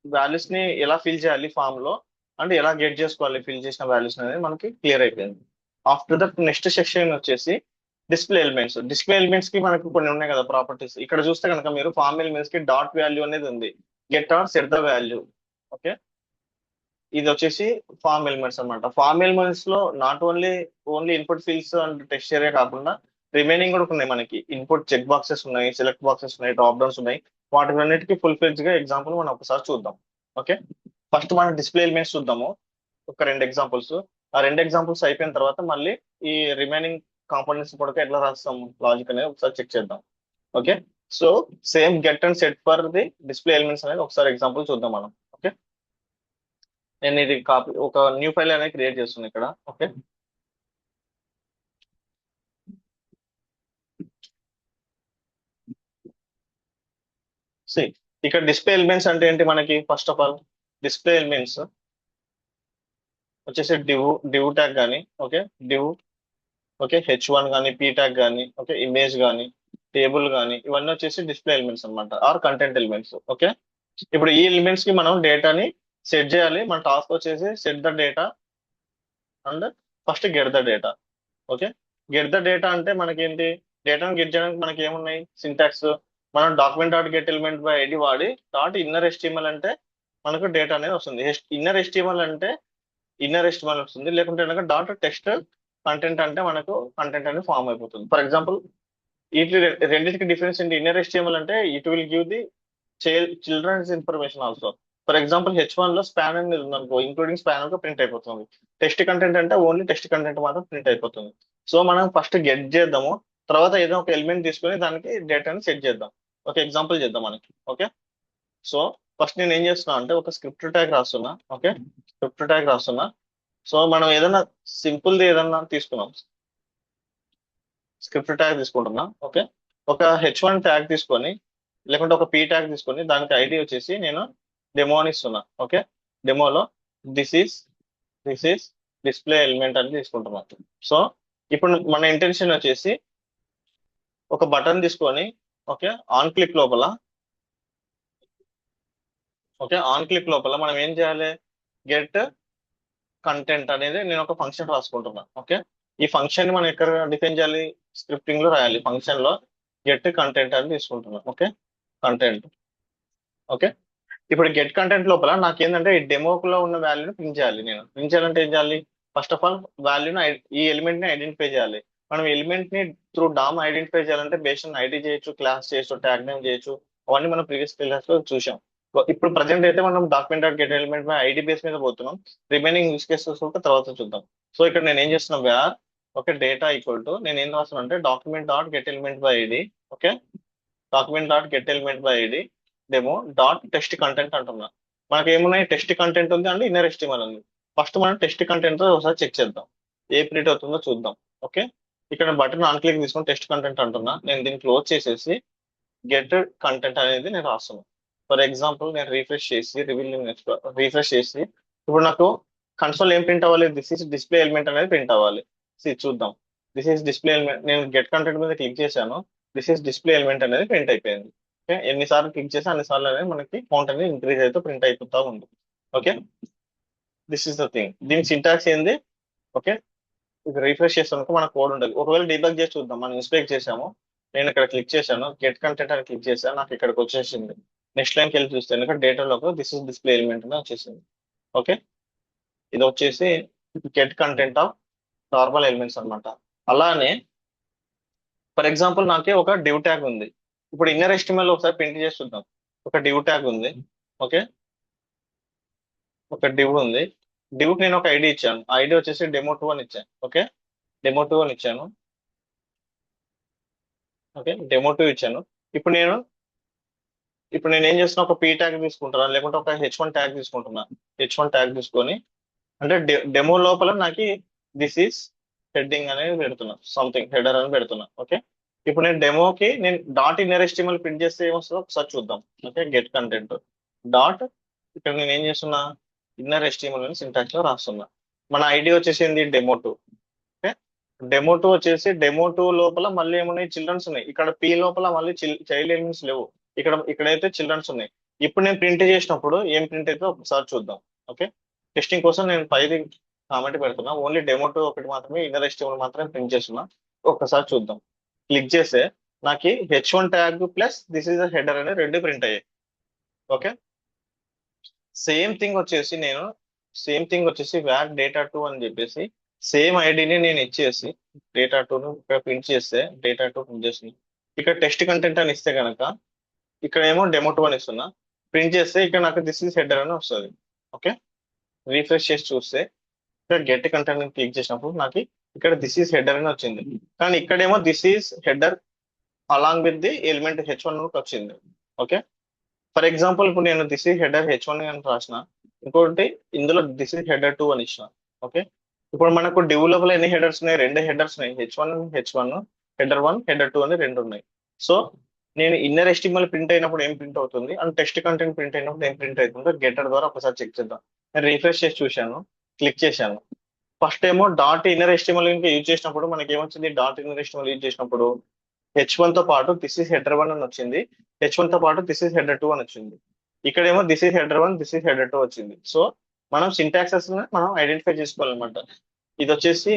వాల్యూస్ ని ఎలా ఫిల్ చేయాలి ఫామ్ లో అంటే ఎలా గెట్ చేసుకోవాలి ఫిల్ చేసిన వాల్యూస్ అనేది మనకి క్లియర్ అయిపోయింది. ఆఫ్టర్ దట్ నెక్స్ట్ సెక్షన్ వచ్చేసి డిస్ప్లే ఎలిమెంట్స్. డిస్ప్లే ఎలిమెంట్స్ కి మనకు కొన్ని ఉన్నాయి కదా ప్రాపర్టీస్. ఇక్కడ చూస్తే కనుక మీరు ఫార్మ్ ఎలిమెంట్స్ కి డాట్ వాల్యూ అనేది ఉంది, get or set the value. Okay, ఇది వచ్చేసి ఫార్మ్ ఎలిమెంట్స్ అన్నమాట. ఫార్మ్ ఎలిమెంట్స్ లో not only input fields and text area కాకుండా రిమైనింగ్ కూడా ఉన్నాయి. మనకి ఇన్పుట్ చెక్ బాక్సెస్ ఉన్నాయి, సెలెక్ట్ బాక్సెస్ ఉన్నాయి, డ్రాప్ డౌన్స్ ఉన్నాయి. వాటి అన్నిటికీ ఫుల్ ఫ్లెడ్జ్ గా ఎగ్జాంపుల్ మనం ఒకసారి చూద్దాం. ఓకే, ఫస్ట్ మనం డిస్ప్లే ఎలిమెంట్స్ చూద్దాము, ఒక రెండు ఎగ్జాంపుల్స్. ఆ రెండు ఎగ్జాంపుల్స్ అయిపోయిన తర్వాత మళ్ళీ ఈ రిమైనింగ్ కాంపోనెంట్స్ కూడా ఎట్లా రాస్తాం లాజిక్ అనేది ఒకసారి చెక్ చేద్దాం. Okay, so same get and set for the display elements అనేది ఒకసారి ఎగ్జాంపుల్ చూద్దాం మనం. ఓకే, నేను ఇది కాపీ ఒక న్యూ ఫైల్ అనేది క్రియేట్ చేస్తున్నాను ఇక్కడ. ఓకే, సి ఇక్కడ డిస్ప్లే ఎలిమెంట్స్ అంటే ఏంటి మనకి, first of all display elements వచ్చేసి డివ్ ట్యాగ్ కానీ, ఓకే డివ్, ఓకే H1 కానీ పీ ట్యాగ్ కానీ, ఓకే ఇమేజ్ కానీ, టేబుల్ కానీ, ఇవన్నీ వచ్చేసి డిస్ప్లే ఎలిమెంట్స్ అన్నమాట ఆర్ కంటెంట్ ఎలిమెంట్స్. ఓకే, ఇప్పుడు ఈ ఎలిమెంట్స్ కి మనం డేటాని సెట్ చేయాలి. మన టాస్క్ వచ్చేసి set the data and first get the data. Okay, get the data అంటే మనకి ఏంటి, డేటాను గెట్ చేయడానికి మనకి ఏమున్నాయి సింటాక్స్. మనం document dot get element by ID వాడి డాట్ ఇన్నర్ HTML అంటే మనకు డేటా అనేది వస్తుంది. ఇన్నర్ HTML అంటే ఇన్నర్ HTML వస్తుంది, లేకుంటే కనుక డాట్ టెక్స్ట్ కంటెంట్ అంటే మనకు కంటెంట్ అనేది ఫామ్ అయిపోతుంది. ఫర్ ఎగ్జాంపుల్ వీటి రెండింటికి డిఫరెన్స్ ఏంటి, ఇన్నర్ HTML అంటే it will give the childrens information also. For example H1 లో స్పాన్ అనేది ఉందనుకో, ఇంక్లూడింగ్ స్పాన్ ప్రింట్ అయిపోతుంది. టెక్స్ట్ కంటెంట్ అంటే ఓన్లీ టెక్స్ట్ కంటెంట్ మాత్రం ప్రింట్ అయిపోతుంది. సో మనం ఫస్ట్ గెట్ చేద్దాము, తర్వాత ఏదో ఒక ఎలిమెంట్ తీసుకొని దానికి డేటాని సెట్ చేద్దాం. ఒక ఎగ్జాంపుల్ చేద్దాం మనకి. ఓకే, సో ఫస్ట్ నేను ఏం చేస్తున్నా అంటే ఒక స్క్రిప్ట్ ట్యాగ్ రాస్తున్నా. ఓకే, స్క్రిప్ట్ ట్యాగ్ రాస్తున్నా. సో మనం ఏదైనా సింపుల్ది ఏదన్నా తీసుకున్నాం, స్క్రిప్ట్ ట్యాగ్ తీసుకుంటున్నా. ఓకే, ఒక H1 ట్యాగ్ తీసుకొని లేకుంటే ఒక పీ ట్యాగ్ తీసుకొని దానికి ఐడి వచ్చేసి నేను డెమో అని ఇస్తున్నా. ఓకే, డెమోలో దిస్ ఈస్ డిస్ప్లే ఎలిమెంట్ అని తీసుకుంటున్నాను. సో ఇప్పుడు మన ఇంటెన్షన్ వచ్చేసి ఒక బటన్ తీసుకొని, ఓకే, ఆన్ క్లిక్ లోపల, ఓకే, ఆన్ క్లిక్ లోపల మనం ఏం చేయాలి, గెట్ కంటెంట్ అనేది నేను ఒక ఫంక్షన్ రాసుకుంటున్నాను. ఓకే, ఈ ఫంక్షన్ మనం ఎక్కడ డిఫైన్ చేయాలి, స్క్రిప్టింగ్ లో రాయాలి. ఫంక్షన్ లో గెట్ కంటెంట్ అని తీసుకుంటున్నాను. Okay, content. ఓకే, ఇప్పుడు గెట్ కంటెంట్ లోపల నాకు ఏంటంటే ఈ డెమోలో ఉన్న వాల్యూని ప్రింట్ చేయాలి. నేను ప్రింట్ చేయాలంటే ఏం చేయాలి, ఫస్ట్ ఆఫ్ ఆల్ వాల్యూని, ఈ ఎలిమెంట్ ని ఐడెంటిఫై చేయాలి. మనం ఎలిమెంట్ ని త్రూ డామ్ ఐడెంటిఫై చేయాలంటే బేస్డ్ ఐడి చేయొచ్చు, క్లాస్ చేయొచ్చు, ట్యాగ్ నేమ్ చేయొచ్చు. అవన్నీ మనం ప్రీవియస్ క్లాస్ లో చూసాం. ఇప్పుడు ప్రజెంట్ అయితే మనం document dot get element ID base మీద పోతున్నాం. రిమైనింగ్ యూస్ కేసెస్ తర్వాత చూద్దాం. సో ఇక్కడ నేను ఏం చేస్తున్నా, var okay data equal to, నేను ఏం రాస్తున్నా అంటే document dot get element by ID. Okay, document dot get element by ID demo dot test content అంటున్నా. మనకి ఏమున్నాయి, టెస్ట్ కంటెంట్ ఉంది అండ్ ఇన్నర్ ఎస్టిమల్ ఉంది. ఫస్ట్ మనం టెస్ట్ కంటెంట్ ఒకసారి చెక్ చేద్దాం, ఏ ప్రింట్ అవుతుందో చూద్దాం. ఓకే, ఇక్కడ బటన్ ఆన్ క్లిక్ తీసుకొని టెస్ట్ కంటెంట్ అంటున్నా. నేను దీన్ని క్లోజ్ చేసేసి గెట్ కంటెంట్ అనేది నేను రాస్తున్నాను. ఫర్ ఎగ్జాంపుల్ నేను రీఫ్రెష్ చేసి రీఫ్రెష్ చేసి ఇప్పుడు నాకు కన్సోల్ ఏం ప్రింట్ అవ్వాలి, దిస్ ఈస్ డిస్ప్లే ఎలిమెంట్ అనేది ప్రింట్ అవ్వాలి. చూద్దాం, దిస్ ఈస్ డిస్ప్లే ఎలిమెంట్. నేను గెట్ కంటెంట్ మీద క్లిక్ చేశాను, దిస్ ఈస్ డిస్ప్లే ఎలిమెంట్ అనేది ప్రింట్ అయిపోయింది. ఓకే, ఎన్నిసార్లు క్లిక్ చేసి అన్నిసార్లు అనేది మనకి కౌంట్ అనేది ఇంక్రీజ్ అయితే ప్రింట్ అయిపోతా ఉంది. Okay, this is the thing. దీని సింటాక్స్ ఏంది, ఓకే, ఇది రిఫ్రెష్ చేసాక మన కోడ్ ఉంటుంది. ఒకవేళ డీబగ్ చేసి చూద్దాం, మనం ఇన్స్పెక్ట్ చేసాము. నేను ఇక్కడ క్లిక్ చేశాను, గెట్ కంటెంట్ అని క్లిక్ చేశాను, నాకు ఇక్కడికి వచ్చేసింది. నెక్స్ట్ లైన్కి వెళ్ళి చూస్తే ఎందుకంటే డేటాలోకి దిస్ ఇస్ డిస్ప్లే ఎలిమెంట్ అని వచ్చేసింది. ఓకే, ఇది వచ్చేసి get content of normal elements అన్నమాట. అలానే ఫర్ ఎగ్జాంపుల్ నాకే ఒక డివ్ ట్యాగ్ ఉంది. ఇప్పుడు ఇన్నర్ ఎస్టిమల్ ఒకసారి ప్రింట్ చేసి చూద్దాం. ఒక డివ్ ట్యాగ్ ఉంది. ఓకే, ఒక డివ్ ఉంది. డివ్ నేను ఒక ఐడి ఇచ్చాను, ఐడి వచ్చేసి డెమో 2 అని ఇచ్చాను. ఓకే, డెమో 2 అని ఇచ్చాను. ఓకే, డెమో 2 ఇచ్చాను. ఇప్పుడు నేను ఇప్పుడు నేను ఏం చేస్తున్నా, ఒక పీ ట్యాగ్ తీసుకుంటున్నాను, లేకుంటే ఒక H1 ట్యాగ్ తీసుకుంటున్నా. H1 ట్యాగ్ తీసుకొని అంటే డెమో లోపల నాకు దిస్ ఈస్ హెడ్డింగ్ అనేది పెడుతున్నా, సంథింగ్ హెడర్ అని పెడుతున్నా. ఓకే, ఇప్పుడు నేను డెమోకి నేను డాట్ ఇన్నర్ ఎస్టిమల్ ప్రింట్ చేస్తే ఏమొస్తుందో ఒకసారి చూద్దాం. ఓకే, గెట్ కంటెంట్ డాట్, ఇక్కడ నేను ఏం చేస్తున్నా, ఇన్నర్ ఎస్టిమల్ అని సింటాక్స్ లో రాస్తున్నా. మన ఐడి వచ్చేసింది డెమో 2. ఓకే, డెమో 2 వచ్చేసి డెమో 2 లోపల మళ్ళీ ఏమున్నాయి, చిల్డ్రన్స్ ఉన్నాయి. ఇక్కడ పి లోపల మళ్ళీ చైల్డ్ ఎలిమెంట్స్ లేవు. ఇక్కడైతే చిల్డ్రన్స్ ఉన్నాయి. ఇప్పుడు నేను ప్రింట్ చేసినప్పుడు ఏం ప్రింట్ అయితే ఒకసారి చూద్దాం. ఓకే, టెస్టింగ్ కోసం నేను పైది కామెంట్ పెడుతున్నా, ఓన్లీ డెమో 2 ఒకటి మాత్రమే, ఇన్నర్ ఎస్టిమల్ మాత్రమే ప్రింట్ చేస్తున్నా. ఒక్కసారి చూద్దాం. క్లిక్ చేస్తే నాకు H1 tag plus this is the header అనే రెండు ప్రింట్ అయ్యాయి. ఓకే, సేమ్ థింగ్ వచ్చేసి నేను సేమ్ థింగ్ వచ్చేసి వ్యాట్ డేటా 2 అని చెప్పేసి సేమ్ ఐడిని నేను ఇచ్చేసి డేటా 2ను ఇక్కడ ప్రింట్ చేస్తే డేటా 2 ప్రింట్ చేస్తుంది. ఇక్కడ టెస్ట్ కంటెంట్ అని ఇస్తే కనుక ఇక్కడ ఏమో డెమో 2 అని ఇస్తున్నా. ప్రింట్ చేస్తే ఇక్కడ నాకు దిస్ ఈస్ హెడర్ అని వస్తుంది. ఓకే, రీఫ్రెష్ చేసి చూస్తే ఇక్కడ గెట్ కంటెంట్ క్లిక్ చేసినప్పుడు నాకు ఇక్కడ దిస్ ఈస్ హెడర్ అని వచ్చింది. కానీ ఇక్కడేమో this is header along with the element H1 వచ్చింది. ఓకే, ఫర్ ఎగ్జాంపుల్ ఇప్పుడు నేను దిస్ ఈస్ హెడర్ H1 అని రాసిన, ఇంకోటి ఇందులో దిస్ ఈస్ హెడర్ 2 అని ఇచ్చిన. ఓకే, ఇప్పుడు మనకు డివ్ లోపల ఎన్ని హెడర్స్ ఉన్నాయి, రెండు హెడర్స్ ఉన్నాయి, H1 హెడర్ 1 హెడర్ 2 అని రెండు ఉన్నాయి. సో నేను ఇన్నర్ ఎస్టిమల్ ప్రింట్ అయినప్పుడు ఏం ప్రింట్ అవుతుంది అండ్ టెస్ట్ కంటెంట్ ప్రింట్ అయినప్పుడు ఏం ప్రింట్ అవుతుందో గెటర్ ద్వారా ఒకసారి చెక్ చేద్దాం. నేను రీఫ్రెష్ చేసి చూశాను, క్లిక్ చేశాను. ఫస్ట్ ఏమో డాట్ ఇన్నర్ ఎస్టిమల్ ఇంకా యూజ్ చేసినప్పుడు మనకి ఏమొచ్చింది, డాట్ ఇన్నర్ ఎస్టిమల్ యూజ్ చేసినప్పుడు H1 తో పాటు దిస్ ఈస్ హెడర్ 1 అని వచ్చింది, H1 తో పాటు దిస్ ఈస్ హెడర్ 2 అని వచ్చింది. ఇక్కడేమో this is header 1 this is header 2 వచ్చింది. సో మనం సింటాక్సెస్ మనం ఐడెంటిఫై చేసుకోవాలన్నమాట. ఇది వచ్చేసి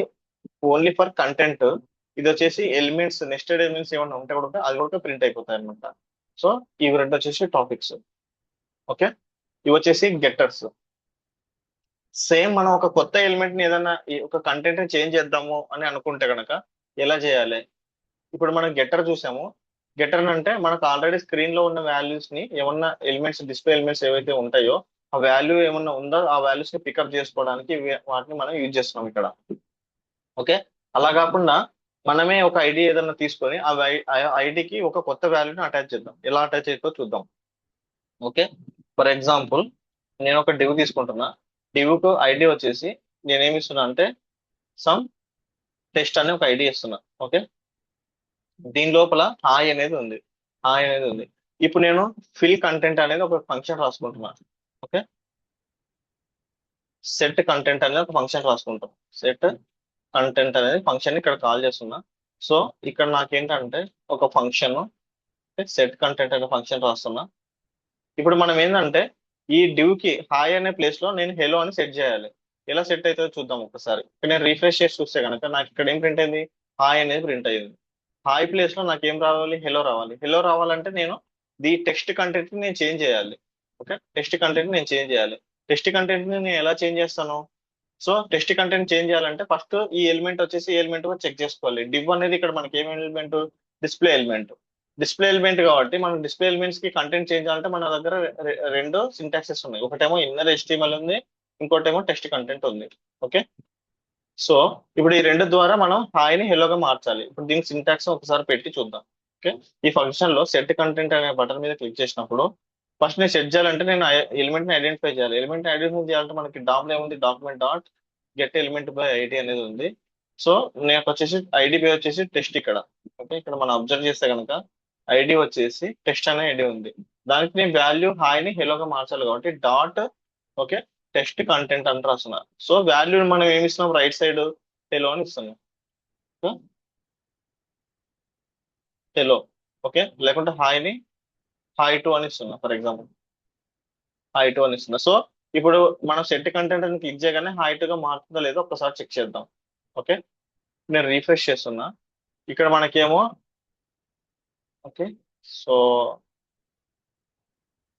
ఓన్లీ ఫర్ కంటెంట్, ఇది వచ్చేసి ఎలిమెంట్స్, నెస్టెడ్ ఎలిమెంట్స్ ఏమైనా ఉంటే కూడా అది కూడా ప్రింట్ అయిపోతాయి అనమాట. సో ఇవి రెండు వచ్చేసి టాపిక్స్. ఓకే, ఇవి వచ్చేసి గెట్టర్స్. సేమ్ మనం ఒక కొత్త ఎలిమెంట్ ని ఏదైనా ఒక కంటెంట్ ని చేంజ్ చేద్దాము అని అనుకుంటే కనుక ఎలా చేయాలి, ఇప్పుడు మనం గెటర్ చూసాము. గెటర్ అంటే మనకు ఆల్రెడీ స్క్రీన్ లో ఉన్న వాల్యూస్ ని ఏమన్నా ఎలిమెంట్స్, డిస్ప్లే ఎలిమెంట్స్ ఏవైతే ఉంటాయో ఆ వాల్యూ ఏమన్నా ఉందో ఆ వాల్యూస్ ని పికప్ చేసుకోవడానికి వాటిని మనం యూజ్ చేస్తున్నాం ఇక్కడ. ఓకే, అలా కాకుండా మనమే ఒక ఐడి ఏదైనా తీసుకొని ఆ ఐడికి ఒక కొత్త వాల్యూని అటాచ్ చేద్దాం. ఎలా అటాచ్ చేద్దో చూద్దాం. ఓకే, ఫర్ ఎగ్జాంపుల్ నేను ఒక డివ్ తీసుకుంటున్నా. డివ్కు ఐడి వచ్చేసి నేనేమి ఇస్తున్నా అంటే సమ్ టెస్ట్ అనే ఒక ఐడి ఇస్తున్నా. ఓకే, దీని లోపల హాయ్ అనేది ఉంది, హాయ్ అనేది ఉంది. ఇప్పుడు నేను ఫిల్ కంటెంట్ అనేది ఒక ఫంక్షన్ రాసుకుంటున్నా. ఓకే, సెట్ కంటెంట్ అనేది ఒక ఫంక్షన్ రాసుకుంటాం. సెట్ కంటెంట్ అనేది ఫంక్షన్ ఇక్కడ కాల్ చేస్తున్నా. సో ఇక్కడ నాకేంటంటే ఒక ఫంక్షన్ సెట్ కంటెంట్ అనే ఫంక్షన్ రాస్తున్నా. ఇప్పుడు మనం ఏంటంటే ఈ డివ్ కి హాయ్ అనే ప్లేస్ లో నేను హెలో అని సెట్ చేయాలి. ఎలా సెట్ అవుతుందో చూద్దాం ఒకసారి. ఇక్కడ నేను రీఫ్రెష్ చేసి చూస్తే కనుక నాకు ఇక్కడ ఏం ప్రింట్ అయింది, హాయ్ అనేది ప్రింట్ అయ్యింది. హాయ్ ప్లేస్ లో నాకు ఏం రావాలి, హెలో రావాలి. హెలో రావాలంటే నేను ది టెక్స్ట్ కంటెంట్ ని నేను చేంజ్ చేయాలి. ఓకే, టెక్స్ట్ కంటెంట్ నేను చేంజ్ చేయాలి. టెక్స్ట్ కంటెంట్ ని నేను ఎలా చేంజ్ చేస్తాను? సో టెక్స్ట్ కంటెంట్ చేంజ్ చేయాలంటే ఫస్ట్ ఈ ఎలిమెంట్ వచ్చేసి ఈ ఎలిమెంట్ చెక్ చేసుకోవాలి. డివ్ అనేది ఇక్కడ మనకి ఏం element, display element. Display element కాబట్టి మనం డిస్ప్లే ఎలిమెంట్స్ కి కంటెంట్ చేంజ్ చేయాలంటే మన దగ్గర రెండు సింటాక్సెస్ ఉన్నాయి. ఒకటేమో ఇన్నర్ HTML ఉంది, ఇంకోటేమో టెక్స్ట్ కంటెంట్ ఉంది. ఓకే, సో ఇప్పుడు ఈ రెండు ద్వారా మనం హాయ్ని హెలోగా మార్చాలి. ఇప్పుడు దీనికి సింటాక్స్ ఒకసారి పెట్టి చూద్దాం. ఓకే, ఈ ఫంక్షన్ లో సెట్ కంటెంట్ అనే బటన్ మీద క్లిక్ చేసినప్పుడు ఫస్ట్ నేను సెట్ చేయాలంటే నేను ఎలిమెంట్ ని ఐడెంటిఫై చేయాలి. ఎలిమెంట్ ని ఐడెంటిఫై చేయాలంటే మనకి డామ్ లో ఏముంది, document dot get element by ID అనేది ఉంది. సో నాకు వచ్చేసి ఐడి బై వచ్చేసి టెస్ట్ ఇక్కడ. ఓకే, ఇక్కడ మనం అబ్జర్వ్ చేస్తే కనుక ఐడి వచ్చేసి టెస్ట్ అనే ఐడి ఉంది. దానికి నేను వాల్యూ హాయ్ ని హెలోగా మార్చాలి కాబట్టి డాట్ ఓకే టెస్ట్ కంటెంట్ అని రాస్తున్నా. సో వాల్యూ మనం ఏమి ఇస్తున్నాం, రైట్ సైడ్ హెలో అని ఇస్తున్నాం. హెలో ఓకే, లేకుంటే హాయ్ ని హాయ్ టు అని ఇస్తున్నా. ఫర్ ఎగ్జాంపుల్ హాయ్ టు అని ఇస్తున్నా. సో ఇప్పుడు మనం సెట్ కంటెంట్ అని క్లిక్ చేయగానే హాయ్ టు గా మారుతుందో లేదో ఒక్కసారి చెక్ చేద్దాం. ఓకే, నేను రీఫ్రెష్ చేస్తున్నా. ఇక్కడ మనకేమో ఓకే, సో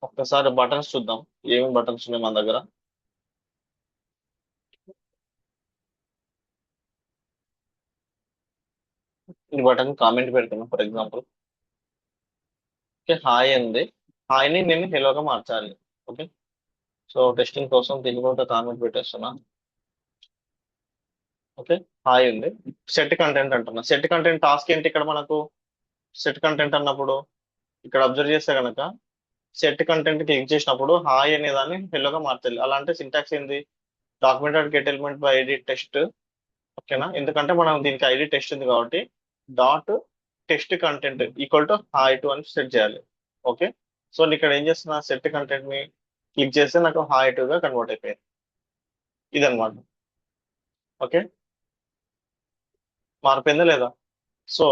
ఒక్కసారి బటన్స్ చూద్దాం, ఏమేమి బటన్స్ ఉన్నాయి మన దగ్గర. ఈ బటన్ కామెంట్ పెడుతున్నాం ఫర్ ఎగ్జాంపుల్. ఓకే, హాయ్ ఉంది, హాయ్ ని నేను హెలోగా మార్చాలి. ఓకే, సో టెస్టింగ్ కోసం దీని కూడా కామెంట్ పెట్టేస్తున్నా. ఓకే, హాయ్ ఉంది, సెట్ కంటెంట్ అంటున్నా. సెట్ కంటెంట్ టాస్క్ ఏంటి ఇక్కడ మనకు? సెట్ కంటెంట్ అన్నప్పుడు ఇక్కడ అబ్జర్వ్ చేస్తే కనుక సెట్ కంటెంట్ క్లిక్ చేసినప్పుడు హాయ్ అనే దాన్ని హెల్లోగా మార్చాలి. అలా అంటే సింటాక్స్ ఏంది, document dot get element by ID test. ఓకేనా, ఎందుకంటే మనం దీనికి ఐడి టెస్ట్ ఉంది కాబట్టి dot test content equal to hi to అని సెట్ చేయాలి. ఓకే, సో నేను ఇక్కడ ఏం చేస్తున్నా, సెట్ కంటెంట్ ని క్లిక్ చేస్తే నాకు హాయ్ టు గా కన్వర్ట్ అయిపోయింది. ఇదనమాట. ఓకే, మారిపోయిందా లేదా? సో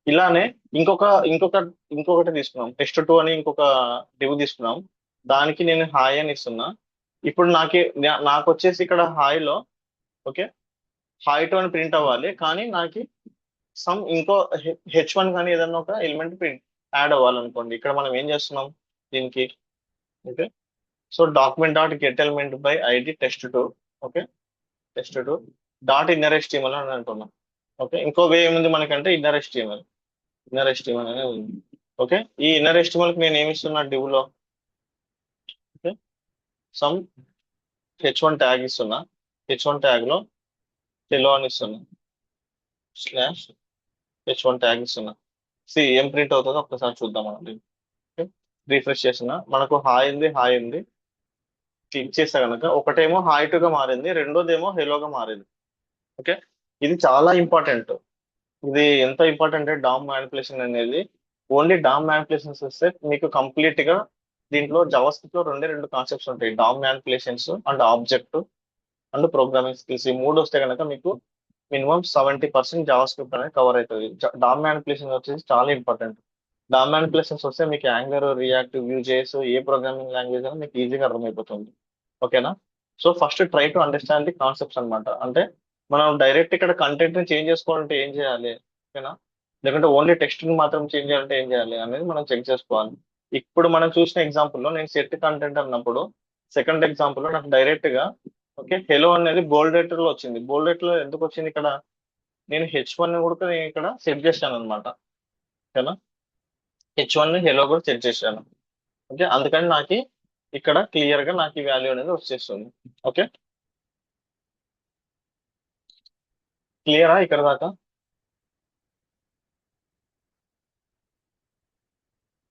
ఇలానే ఇంకొక ఇంకొక ఇంకొకటి తీసుకున్నాం, టెస్ట్ టూ అని ఇంకొక డివ్ తీసుకున్నాం. దానికి నేను హాయ్ అని ఇస్తున్నా. ఇప్పుడు నాకు వచ్చేసి ఇక్కడ హాయ్ లో ఓకే హాయ్ టు అని ప్రింట్ అవ్వాలి, కానీ నాకు ఇంకో H1 కానీ ఏదన్నా ఒక ఎలిమెంట్ ప్రింట్ యాడ్ అవ్వాలనుకోండి. ఇక్కడ మనం ఏం చేస్తున్నాం దీనికి? Okay, so document dot get element by ID test two. Okay, test two dot inner HTML అని అంటున్నాం. ఓకే, ఇంకో వే ఏముంది మనకంటే ఇన్నర్ HTML అనేది ఉంది. ఓకే, ఈ ఇన్నర్ HTML కి నేను ఏమి ఇస్తున్నా డివ్ లో ఓకే సమ్ H1 ట్యాగ్ ఇస్తున్నా. H1 ట్యాగ్ లో హెలో అని ఇస్తున్నా, స్లాష్ H1 ట్యాగ్ ఇస్తున్నా. ఏం ప్రింట్ అవుతుందో ఒక్కసారి చూద్దాం మనం. రీఫ్రెష్ చేస్తున్నా, మనకు హాయ్ ఉంది. క్లిక్ చేస్తే కనుక ఒకటేమో హాయ్ టు గా మారింది, రెండోదేమో హెలోగా మారింది. ఓకే, ఇది చాలా ఇంపార్టెంట్. ఇది ఎంత ఇంపార్టెంట్ అంటే డామ్ మ్యానిపులేషన్ అనేది, ఓన్లీ డామ్ మ్యానిపులేషన్స్ వస్తే మీకు కంప్లీట్ గా దీంట్లో జావాస్క్రిప్ట్ లో రెండు కాన్సెప్ట్స్ ఉంటాయి, DOM manipulations and object and programming skills. ఈ మూడు వస్తే కనుక మీకు మినిమం 70% జావాస్క్రిప్ట్ అనేది కవర్ అవుతుంది. డామ్ మ్యానిపులేషన్ వచ్చేసి చాలా ఇంపార్టెంట్. డామ్ మ్యానిపులేషన్స్ వస్తే మీకు యాంగులర్, రియాక్ట్, వ్యూజేస్ ఏ ప్రోగ్రామింగ్ లాంగ్వేజ్ అయినా మీకు ఈజీగా అర్థమైపోతుంది. ఓకేనా, so first try to understand the concepts అనమాట. అంటే మనం డైరెక్ట్ ఇక్కడ కంటెంట్ ని చేంజ్ చేసుకోవాలంటే ఏం చేయాలి, ఓకేనా, లేకుంటే ఓన్లీ టెక్స్ట్ ని మాత్రం చేంజ్ చేయాలంటే ఏం చేయాలి అనేది మనం చెక్ చేసుకోవాలి. ఇప్పుడు మనం చూసిన ఎగ్జాంపుల్లో నేను సెట్ కంటెంట్ అన్నప్పుడు సెకండ్ ఎగ్జాంపుల్లో నాకు డైరెక్ట్ గా ఓకే హెలో అనేది బోల్డ్ లెటర్ లో వచ్చింది. బోల్డ్ లెటర్ లో ఎందుకు వచ్చింది? ఇక్కడ నేను H1 కూడా నేను ఇక్కడ సెట్ చేశాను అనమాట. ఓకేనా, H1 ని హెలో కూడా సెట్ చేశాను. ఓకే, అందుకని నాకు ఇక్కడ క్లియర్ గా నాకు ఈ వాల్యూ అనేది వచ్చేస్తుంది. ఓకే, క్లియరా ఇక్కడ దాకా?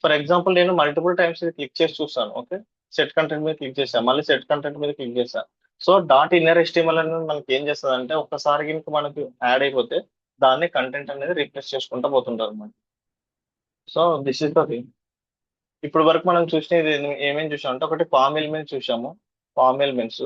ఫర్ ఎగ్జాంపుల్ నేను మల్టిపుల్ టైమ్స్ ఇది క్లిక్ చేసి చూస్తాను. ఓకే, సెట్ కంటెంట్ మీద క్లిక్ చేశాను, మళ్ళీ సెట్ కంటెంట్ మీద క్లిక్ చేశాను. సో డాట్ ఇన్నర్ HTML అనేది మనకి ఏం చేస్తుంది అంటే ఒక్కసారి కనుక మనకు యాడ్ అయిపోతే దాన్ని కంటెంట్ అనేది రీప్లేస్ చేసుకుంటూ పోతుంటారు అనమాట. So this is the thing. ఇప్పుడు వరకు మనం చూసినది ఏమేమి చూసాం అంటే ఒకటి ఫామ్ ఎలిమెంట్స్ చూసాము. ఫామ్ ఎలిమెంట్స్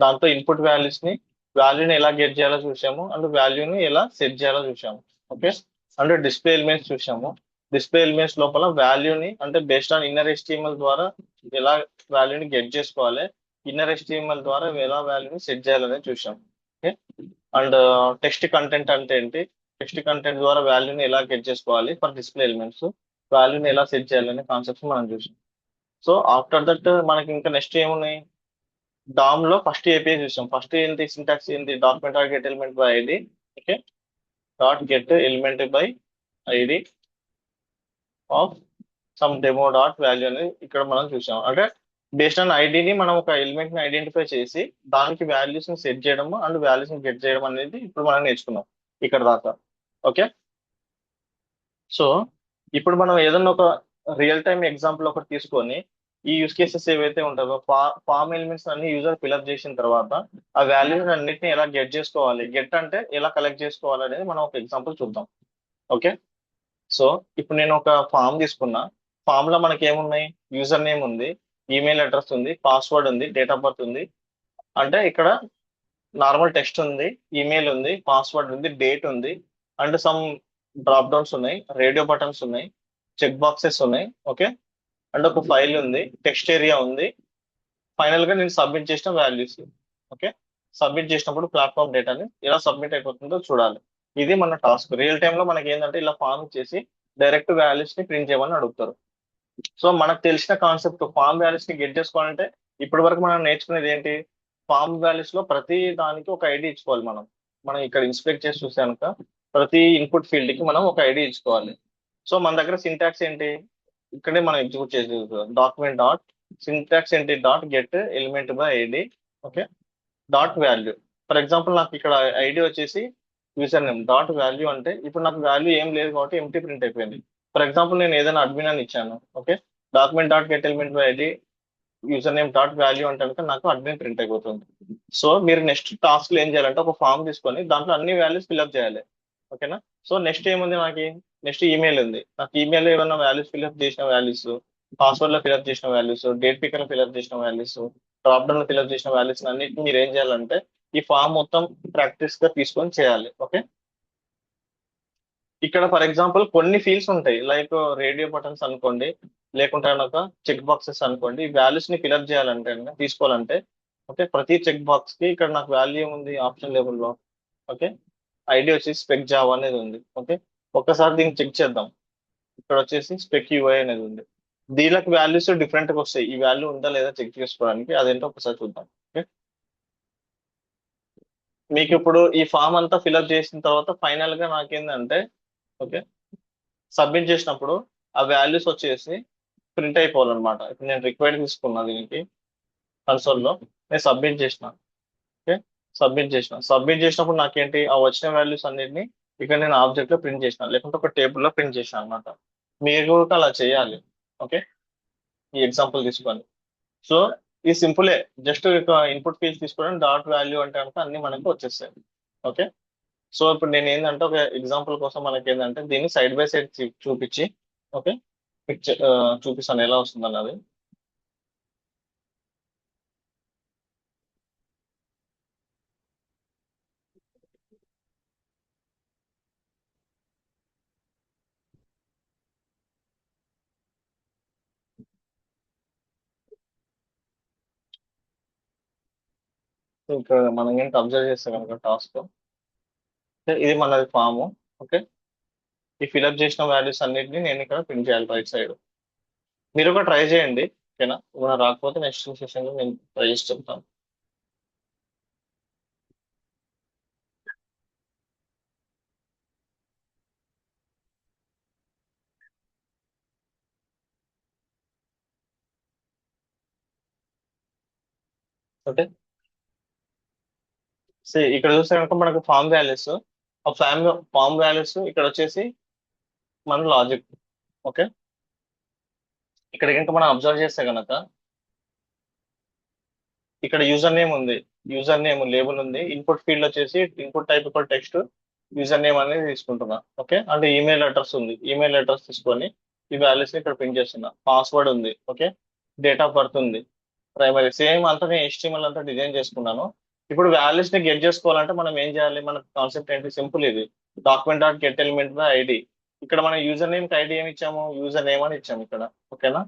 దాంతో ఇన్పుట్ వాల్యూస్ ని వాల్యూని ఎలా గెట్ చేయాలో చూసాము అండ్ వాల్యూని ఎలా సెట్ చేయాలో చూసాము. ఓకే, అంటే డిస్ప్లే ఎలిమెంట్స్ చూసాము. డిస్ప్లే ఎలిమెంట్స్ లోపల వాల్యూని అంటే బేస్డ్ ఆన్ ఇన్నర్ HTML ద్వారా ఎలా వాల్యూని గెట్ చేసుకోవాలి, ఇన్నర్ HTML ద్వారా ఎలా వాల్యూని సెట్ చేయాలని చూసాం. ఓకే, అండ్ టెక్స్ట్ కంటెంట్ అంటే ఏంటి, టెక్స్ట్ కంటెంట్ ద్వారా వాల్యూని ఎలా గెట్ చేసుకోవాలి ఫర్ డిస్ప్లే ఎలిమెంట్స్, వాల్యూని ఎలా సెట్ చేయాలనే కాన్సెప్ట్స్ మనం చూసాం. సో ఆఫ్టర్ దట్ మనకి ఇంకా నెక్స్ట్ ఏమున్నాయి, డామ్ లో ఫస్ట్ ఏపీఐ చూసాం. ఫస్ట్ ఏంటి సింటాక్స్ ఏంటి, document dot get element by ID. Okay, dot get element by ID of some demo dot value అనేది ఇక్కడ మనం చూసాం. అంటే బేస్డ్ ఆన్ ఐడిని మనం ఒక ఎలిమెంట్ ని ఐడెంటిఫై చేసి దానికి వాల్యూస్ ని సెట్ చేయడం అండ్ వాల్యూస్ ని గెట్ చేయడం అనేది ఇప్పుడు మనం నేర్చుకున్నాం ఇక్కడ దాకా. ఓకే, సో ఇప్పుడు మనం ఏదన్నా ఒక రియల్ టైమ్ ఎగ్జాంపుల్ ఒకటి తీసుకొని ఈ యూస్ కేసెస్ ఏవైతే ఉంటాయో ఫామ్ ఎలిమెంట్స్ అన్ని యూజర్ ఫిల్అప్ చేసిన తర్వాత ఆ వాల్యూస్ అన్నిటిని ఎలా గెట్ చేసుకోవాలి, గెట్ అంటే ఎలా కలెక్ట్ చేసుకోవాలి అనేది మనం ఒక ఎగ్జాంపుల్ చూద్దాం. ఓకే, సో ఇప్పుడు నేను ఒక ఫామ్ తీసుకున్నా. ఫామ్ లో మనకి ఏమున్నాయి, యూజర్ నేమ్ ఉంది, ఈమెయిల్ అడ్రస్ ఉంది, పాస్వర్డ్ ఉంది, డేట్ ఆఫ్ బర్త్ ఉంది. అంటే ఇక్కడ నార్మల్ టెక్స్ట్ ఉంది, ఈమెయిల్ ఉంది, పాస్వర్డ్ ఉంది, డేట్ ఉంది, అండ్ సమ్ డ్రాప్ డౌన్స్ ఉన్నాయి, రేడియో బటన్స్ ఉన్నాయి, చెక్ బాక్సెస్ ఉన్నాయి. ఓకే, అండ్ ఒక ఫైల్ ఉంది, టెక్స్ట్ ఏరియా ఉంది, ఫైనల్ గా నేను సబ్మిట్ చేసిన వాల్యూస్. ఓకే, సబ్మిట్ చేసినప్పుడు ప్లాట్ఫామ్ డేటాని ఎలా సబ్మిట్ అయిపోతుందో చూడాలి. ఇది మన టాస్క్. రియల్ టైమ్ లో మనకి ఏంటంటే ఇలా ఫామ్ ఇచ్చేసి డైరెక్ట్ వాల్యూస్ ని ప్రింట్ చేయమని అడుగుతారు. సో మనకు తెలిసిన కాన్సెప్ట్ ఫామ్ వాల్యూస్ ని గెట్ చేసుకోవాలంటే ఇప్పటి వరకు మనం నేర్చుకునేది ఏంటి, ఫామ్ వాల్యూస్ లో ప్రతి దానికి ఒక ఐడి ఇచ్చుకోవాలి. మనం మనం ఇక్కడ ఇన్స్పెక్ట్ చేసి చూస్తే కనుక ప్రతి ఇన్పుట్ ఫీల్డ్ కి మనం ఒక ఐడి ఇచ్చుకోవాలి. సో మన దగ్గర సింటాక్స్ ఏంటి, ఇక్కడే మనం ఎగ్జిక్యూట్ చేసి డాక్యుమెంట్ డాట్ సింటాక్స్ ఏంటి, dot get element by ID. Okay, dot value. For example నాకు ఇక్కడ ఐడి వచ్చేసి యూజర్ నేమ్, డాట్ వాల్యూ అంటే ఇప్పుడు నాకు వాల్యూ ఏం లేదు కాబట్టి ఎంటీ ప్రింట్ అయిపోయింది. ఫర్ ఎగ్జాంపుల్ నేను ఏదైనా అడ్మిన్ అని ఇచ్చాను. Okay, document dot get element by ID user name dot value అంటే కనుక నాకు అడ్మిన్ ప్రింట్ అయిపోతుంది. సో మీరు నెక్స్ట్ టాస్క్ ఏం చేయాలంటే ఒక ఫామ్ తీసుకొని దాంట్లో అన్ని వాల్యూస్ ఫిల్అప్ చేయాలి. ఓకేనా, సో నెక్స్ట్ ఏముంది నాకు, నెక్స్ట్ ఈమెయిల్ ఉంది. నాకు ఈమెయిల్ ఏమైనా వాల్యూస్ ఫిల్అప్ చేసిన వాల్యూస్, పాస్వర్డ్ లో ఫిల్అప్ చేసిన వాల్యూస్, డేట్ పికర్ లో ఫిల్అప్ చేసిన వాల్యూస్, డ్రాప్ డౌన్ లో ఫిల్అప్ చేసిన వాల్యూస్ అన్నిటిని మీరు ఏం చేయాలంటే ఈ ఫామ్ మొత్తం ప్రాక్టీస్ గా తీసుకొని చేయాలి. ఓకే, ఇక్కడ ఫర్ ఎగ్జాంపుల్ కొన్ని ఫీల్డ్స్ ఉంటాయి, లైక్ రేడియో బటన్స్ అనుకోండి, లేకుంటే కనుక చెక్ బాక్సెస్ అనుకోండి. ఈ వాల్యూస్ ని ఫిల్అప్ చేయాలంటే తీసుకోవాలంటే ఓకే, ప్రతి చెక్ బాక్స్ కి ఇక్కడ నాకు వాల్యూ ఏముంది ఆప్షన్ లెవెల్లో. ఓకే, ఐడి వచ్చేసి స్పెక్ జావా అనేది ఉంది. ఓకే, ఒక్కసారి దీన్ని చెక్ చేద్దాం. ఇక్కడ వచ్చేసి స్పెక్ యూఐ అనేది ఉంది. దీనికి వాల్యూస్ డిఫరెంట్ గా వస్తాయి. ఈ వాల్యూ ఉందా లేదా చెక్ చేసుకోవడానికి, అదేంటో ఒకసారి చూద్దాం. ఓకే, మీకు ఇప్పుడు ఈ ఫామ్ అంతా ఫిల్అప్ చేసిన తర్వాత ఫైనల్ గా నాకేందంటే ఓకే, సబ్మిట్ చేసినప్పుడు ఆ వాల్యూస్ వచ్చేసి ప్రింట్ అయిపోవాలన్నమాట. ఇప్పుడు నేను రిక్వైర్డ్ తీసుకున్నా దీనికి కన్సోల్లో, నేను సబ్మిట్ చేసిన. ఓకే, సబ్మిట్ చేసినప్పుడు నాకేంటి ఆ వచ్చిన వాల్యూస్ అన్నిటిని ఇక్కడ నేను ఆబ్జెక్ట్ లో ప్రింట్ చేసిన, లేకుంటే ఒక టేబుల్లో ప్రింట్ చేసిన అనమాట. మీరు కూడా అలా చేయాలి. ఓకే, ఈ ఎగ్జాంపుల్ తీసుకొని. సో ఈ సింపులే, జస్ట్ ఇన్పుట్ ఫీల్డ్స్ తీసుకోవడం, డాట్ వాల్యూ అంటే కనుక అన్ని మనకి వచ్చేస్తాయి. ఓకే, సో ఇప్పుడు నేను ఏంటంటే ఒక ఎగ్జాంపుల్ కోసం మనకి ఏంటంటే దీన్ని సైడ్ బై సైడ్ చూపించి ఓకే పిక్చర్ చూపిస్తాను ఎలా వస్తుంది అన్నది. ఇంకా మనం ఏంటి అబ్జర్వ్ చేస్తే కనుక టాస్క్ ఇది మనది ఫాము. ఓకే, ఈ ఫిల్అప్ చేసిన వాల్యూస్ అన్నిటిని నేను ఇక్కడ ప్రింట్ చేయాలి రైట్ సైడ్. మీరు కూడా ట్రై చేయండి. ఓకేనా, ఏమైనా రాకపోతే నెక్స్ట్ సెషన్ లో నేను ట్రై చేసి చెప్తాను. ఓకే, సో ఇక్కడ చూస్తే కనుక మనకు ఫామ్ వాల్యూస్, ఆ ఫామ్ వాల్యూస్ ఇక్కడ వచ్చేసి మన లాజిక్. ఓకే, ఇక్కడ కనుక మనం అబ్జర్వ్ చేస్తే కనుక ఇక్కడ యూజర్ నేమ్ ఉంది, యూజర్ నేమ్ లేబుల్ ఉంది, ఇన్పుట్ ఫీల్డ్ వచ్చేసి ఇన్పుట్ టైప్ ఇక్కడ టెక్స్ట్ యూజర్ నేమ్ అనేది తీసుకుంటున్నా. ఓకే, అంటే ఈమెయిల్ అడ్రస్ ఉంది, ఈమెయిల్ అడ్రస్ తీసుకొని ఈ వాల్యూస్ ఇక్కడ ప్రింట్ చేస్తున్నా. పాస్వర్డ్ ఉంది. ఓకే, డేట్ ఆఫ్ బర్త్ ఉంది, ప్రైమరీ సేమ్ అంతా నేను HTML అంతా డిజైన్ చేసుకున్నాను. ఇప్పుడు వాల్యూస్ ని గెట్ చేసుకోవాలంటే మనం ఏం చేయాలి? మన కాన్సెప్ట్ ఏంటి? సింపుల్ ఇది. Document dot get element by ID. ఇక్కడ మనం యూజర్ నేమ్ కి ఐడి ఏమి ఇచ్చాము? యూజర్ నేమ్ అని ఇచ్చాము ఇక్కడ. ఓకేనా?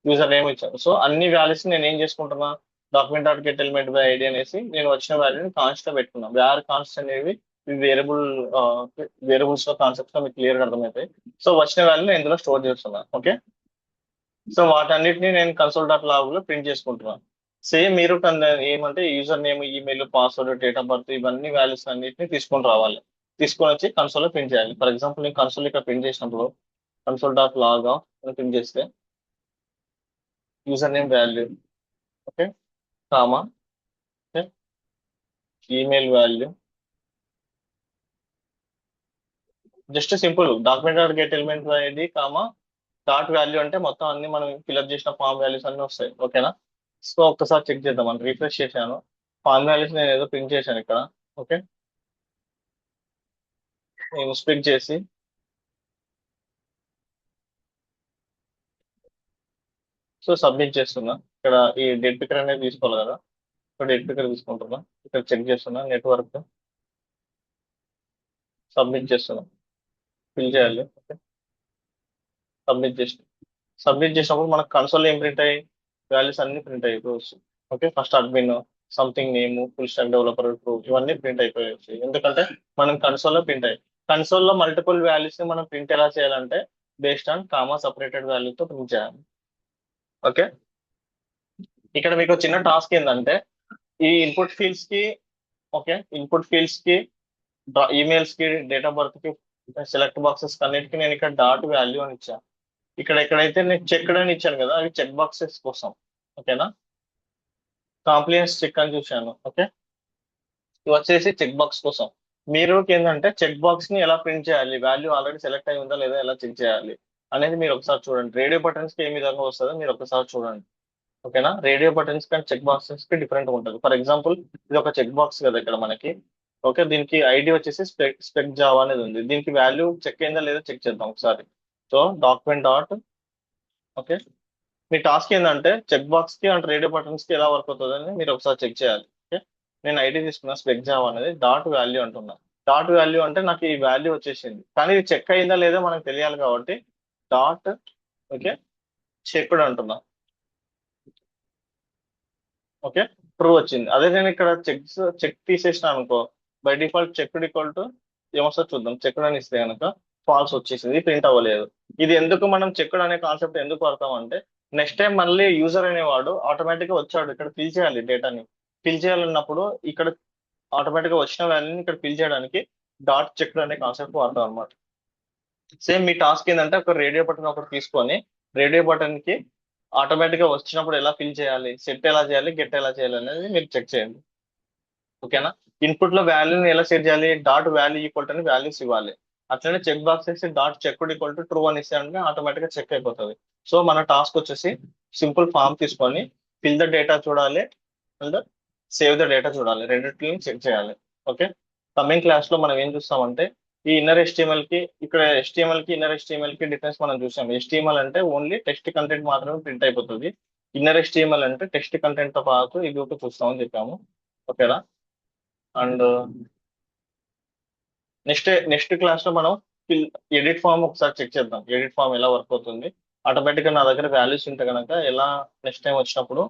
యూజర్ నేమ్ ఇచ్చాము. సో అన్ని వాల్యూస్ నేను ఏం చేసుకుంటున్నా? Document dot get element by ID అనేసి నేను వచ్చిన వాల్యూని కాన్స్ట్ గా పెట్టుకున్నాను. వేర్ కాన్స్ట్ అనేవి వేరియబుల్ వేరియబుల్స్ లో కాన్సెప్ట్స్ లో మీకు క్లియర్ గా అర్థమవుతాయి. సో వచ్చిన వాల్యూని నేను ఇందులో స్టోర్ చేస్తున్నాను. ఓకే. సో వాటన్నిటిని నేను కన్సోల్ డాట్ లాగ్ లో ప్రింట్ చేసుకుంటున్నాను. సేమ్ మీరు ఏమంటే user name, email, password, date of birth ఇవన్నీ వాల్యూస్ అన్నిటిని తీసుకొని రావాలి. తీసుకొని వచ్చి కన్సోల్ లో ప్రింట్ చేయాలి. ఫర్ ఎగ్జాంపుల్ నేను కన్సోల్ ఇక్కడ ప్రింట్ చేసినప్పుడు కన్సోల్ డాట్ లాగ్ అని ప్రింట్ చేస్తే user name value, okay, comma, okay, email value, just simple document dot get element ID comma dot value అంటే మొత్తం అన్ని మనం ఫిల్అప్ చేసిన ఫామ్ వాల్యూస్ అన్ని వస్తాయి. ఓకేనా? సో ఒక్కసారి చెక్ చేద్దాం. మనం రిఫ్రెష్ చేశాను. ఫామ్ వాల్యూస్ నేను ఏదో ప్రింట్ చేశాను ఇక్కడ. ఓకే. నేను స్ప్లిట్ చేసి సో సబ్మిట్ చేస్తున్నా. ఇక్కడ ఈ డెడ్ పికర్ అనేది తీసుకోవాలి కదా. ఇక్కడ డెడ్ పికర్ తీసుకుంటున్నా. ఇక్కడ చెక్ చేస్తున్నా నెట్వర్క్. సబ్మిట్ చేస్తున్నా. ఫిల్ చేయాలి. ఓకే. సబ్మిట్ చేసిన. సబ్మిట్ చేసినప్పుడు మనకు కన్సోల్ ఏం ప్రింట్ అయ్యి వాల్యూస్ అన్ని ప్రింట్ అయిపోవచ్చు. Okay. First admin, something name, full stack developer, ఇవన్నీ ప్రింట్ అయిపోయాయి. ఎందుకంటే మనం కన్సోల్ లో ప్రింట్ అయ్యి కన్సోల్ లో మల్టిపుల్ వాల్యూస్ ని మనం ప్రింట్ ఎలా చేయాలంటే బేస్డ్ ఆన్ కామా సపరేటెడ్ వాల్యూతో ప్రింట్ చేయాలి. ఓకే. ఇక్కడ మీకు చిన్న టాస్క్ ఏంటంటే ఈ ఇన్పుట్ ఫీల్డ్స్ కి, ఓకే, ఇన్పుట్ ఫీల్డ్స్ కి, ఈమెయిల్స్ కి, డేట్ ఆఫ్ బర్త్ కి, సెలెక్ట్ బాక్సెస్ అన్నిటికీ నేను ఇక్కడ డాట్ వాల్యూ అని ఇచ్చాను. ఇక్కడ ఎక్కడైతే నేను చెక్ అని ఇచ్చాను కదా అవి చెక్ బాక్సెస్ కోసం. ఓకేనా? కాంప్లియన్స్ చెక్ అని చూశాను. ఓకే. ఇవి వచ్చేసి చెక్ బాక్స్ కోసం. మీరు ఏంటంటే చెక్ బాక్స్ ని ఎలా ప్రింట్ చేయాలి, వాల్యూ ఆల్రెడీ సెలెక్ట్ అయి ఉందా లేదా ఎలా చెక్ చేయాలి అనేది మీరు ఒకసారి చూడండి. రేడియో బటన్స్ కి ఏ విధంగా వస్తుందో మీరు ఒకసారి చూడండి. ఓకేనా? రేడియో బటన్స్ కానీ చెక్ బాక్సెస్ కి డిఫరెంట్ ఉంటుంది. ఫర్ ఎగ్జాంపుల్ ఇది ఒక చెక్ బాక్స్ కదా ఇక్కడ మనకి. ఓకే. దీనికి ఐడి వచ్చేసి స్పెక్ జావా అనేది ఉంది. దీనికి వాల్యూ చెక్ అయిందా లేదా చెక్ చేద్దాం ఒకసారి. సో డాక్యుమెంట్ డాట్, ఓకే, మీ టాస్క్ ఏంటంటే చెక్ బాక్స్ కి అంటే రేడియో బటన్స్ కి ఎలా వర్క్ అవుతుందని మీరు ఒకసారి చెక్ చేయాలి. ఓకే. నేను ఐడి తీసుకున్నా స్పెక్ జావా అనేది డాట్ వాల్యూ అంటున్నా. డాట్ వాల్యూ అంటే నాకు ఈ వాల్యూ వచ్చేసింది, కానీ ఇది చెక్ అయిందా లేదా మనకు తెలియాలి కాబట్టి డాట్, ఓకే, చెక్డ్ అంటున్నా. ఓకే. ట్రూ వచ్చింది. అదే నేను ఇక్కడ చెక్ తీసేసిన అనుకో by default checked equal to ఏమొస్తుందో చూద్దాం. చెక్డ్ అని ఇస్తే కనుక ఫాల్స్ వచ్చేసింది, ప్రింట్ అవ్వలేదు. ఇది ఎందుకు మనం చెక్డ్ అనే కాన్సెప్ట్ ఎందుకు వాడతాం అంటే నెక్స్ట్ టైం మళ్ళీ యూజర్ అనేవాడు ఆటోమేటిక్ గా వచ్చాడు ఇక్కడ ఫిల్ చేయాలి, డేటాని ఫిల్ చేయాలన్నప్పుడు ఇక్కడ ఆటోమేటిక్ గా వచ్చిన వాల్యూని ఇక్కడ ఫిల్ చేయడానికి డాట్ చెక్డ్ అనే కాన్సెప్ట్ వాడతాం అనమాట. సేమ్ మీ టాస్క్ ఏంటంటే ఒక రేడియో బటన్ ఒకటి తీసుకొని రేడియో బటన్ కి ఆటోమేటిక్ గా వచ్చినప్పుడు ఎలా ఫిల్ చేయాలి, సెట్ ఎలా చేయాలి, గెట్ ఎలా చేయాలి అనేది మీరు చెక్ చేయండి. ఓకేనా? ఇన్పుట్ లో వాల్యూని ఎలా సెట్ చేయాలి? Dot value equal to values ఇవ్వాలి. అట్లనే చెక్ బాక్స్ వేసి dot checked equal to true అని ఇస్తే అంటే ఆటోమేటిక్ గా చెక్ అయిపోతుంది. సో మన టాస్క్ వచ్చేసి సింపుల్ ఫామ్ తీసుకొని ఫిల్ ద డేటా చూడాలి అండ్ సేవ్ ద డేటా చూడాలి. రెండింటిని చెక్ చేయాలి. ఓకే. కమింగ్ క్లాస్ లో మనం ఏం చూస్తామంటే ఈ ఇన్నర్ HTML కి ఇక్కడ HTML కి ఇన్నర్ HTML కి డిఫరెన్స్ మనం చూసాం. HTML అంటే ఓన్లీ టెక్స్ట్ కంటెంట్ మాత్రమే ప్రింట్ అయిపోతుంది. ఇన్నర్ HTML అంటే టెక్స్ట్ కంటెంట్ తో పాటు ఇది ఒకటి చూస్తామని చెప్పాము. ఓకేనా? అండ్ నెక్స్ట్ క్లాస్ లో మనం ఎడిట్ ఫామ్ ఒకసారి చెక్ చేద్దాం. ఎడిట్ ఫామ్ ఎలా వర్క్ అవుతుంది, ఆటోమేటిక్ గా నా దగ్గర వాల్యూస్ ఉంటే కనుక ఎలా నెక్స్ట్ టైం వచ్చినప్పుడు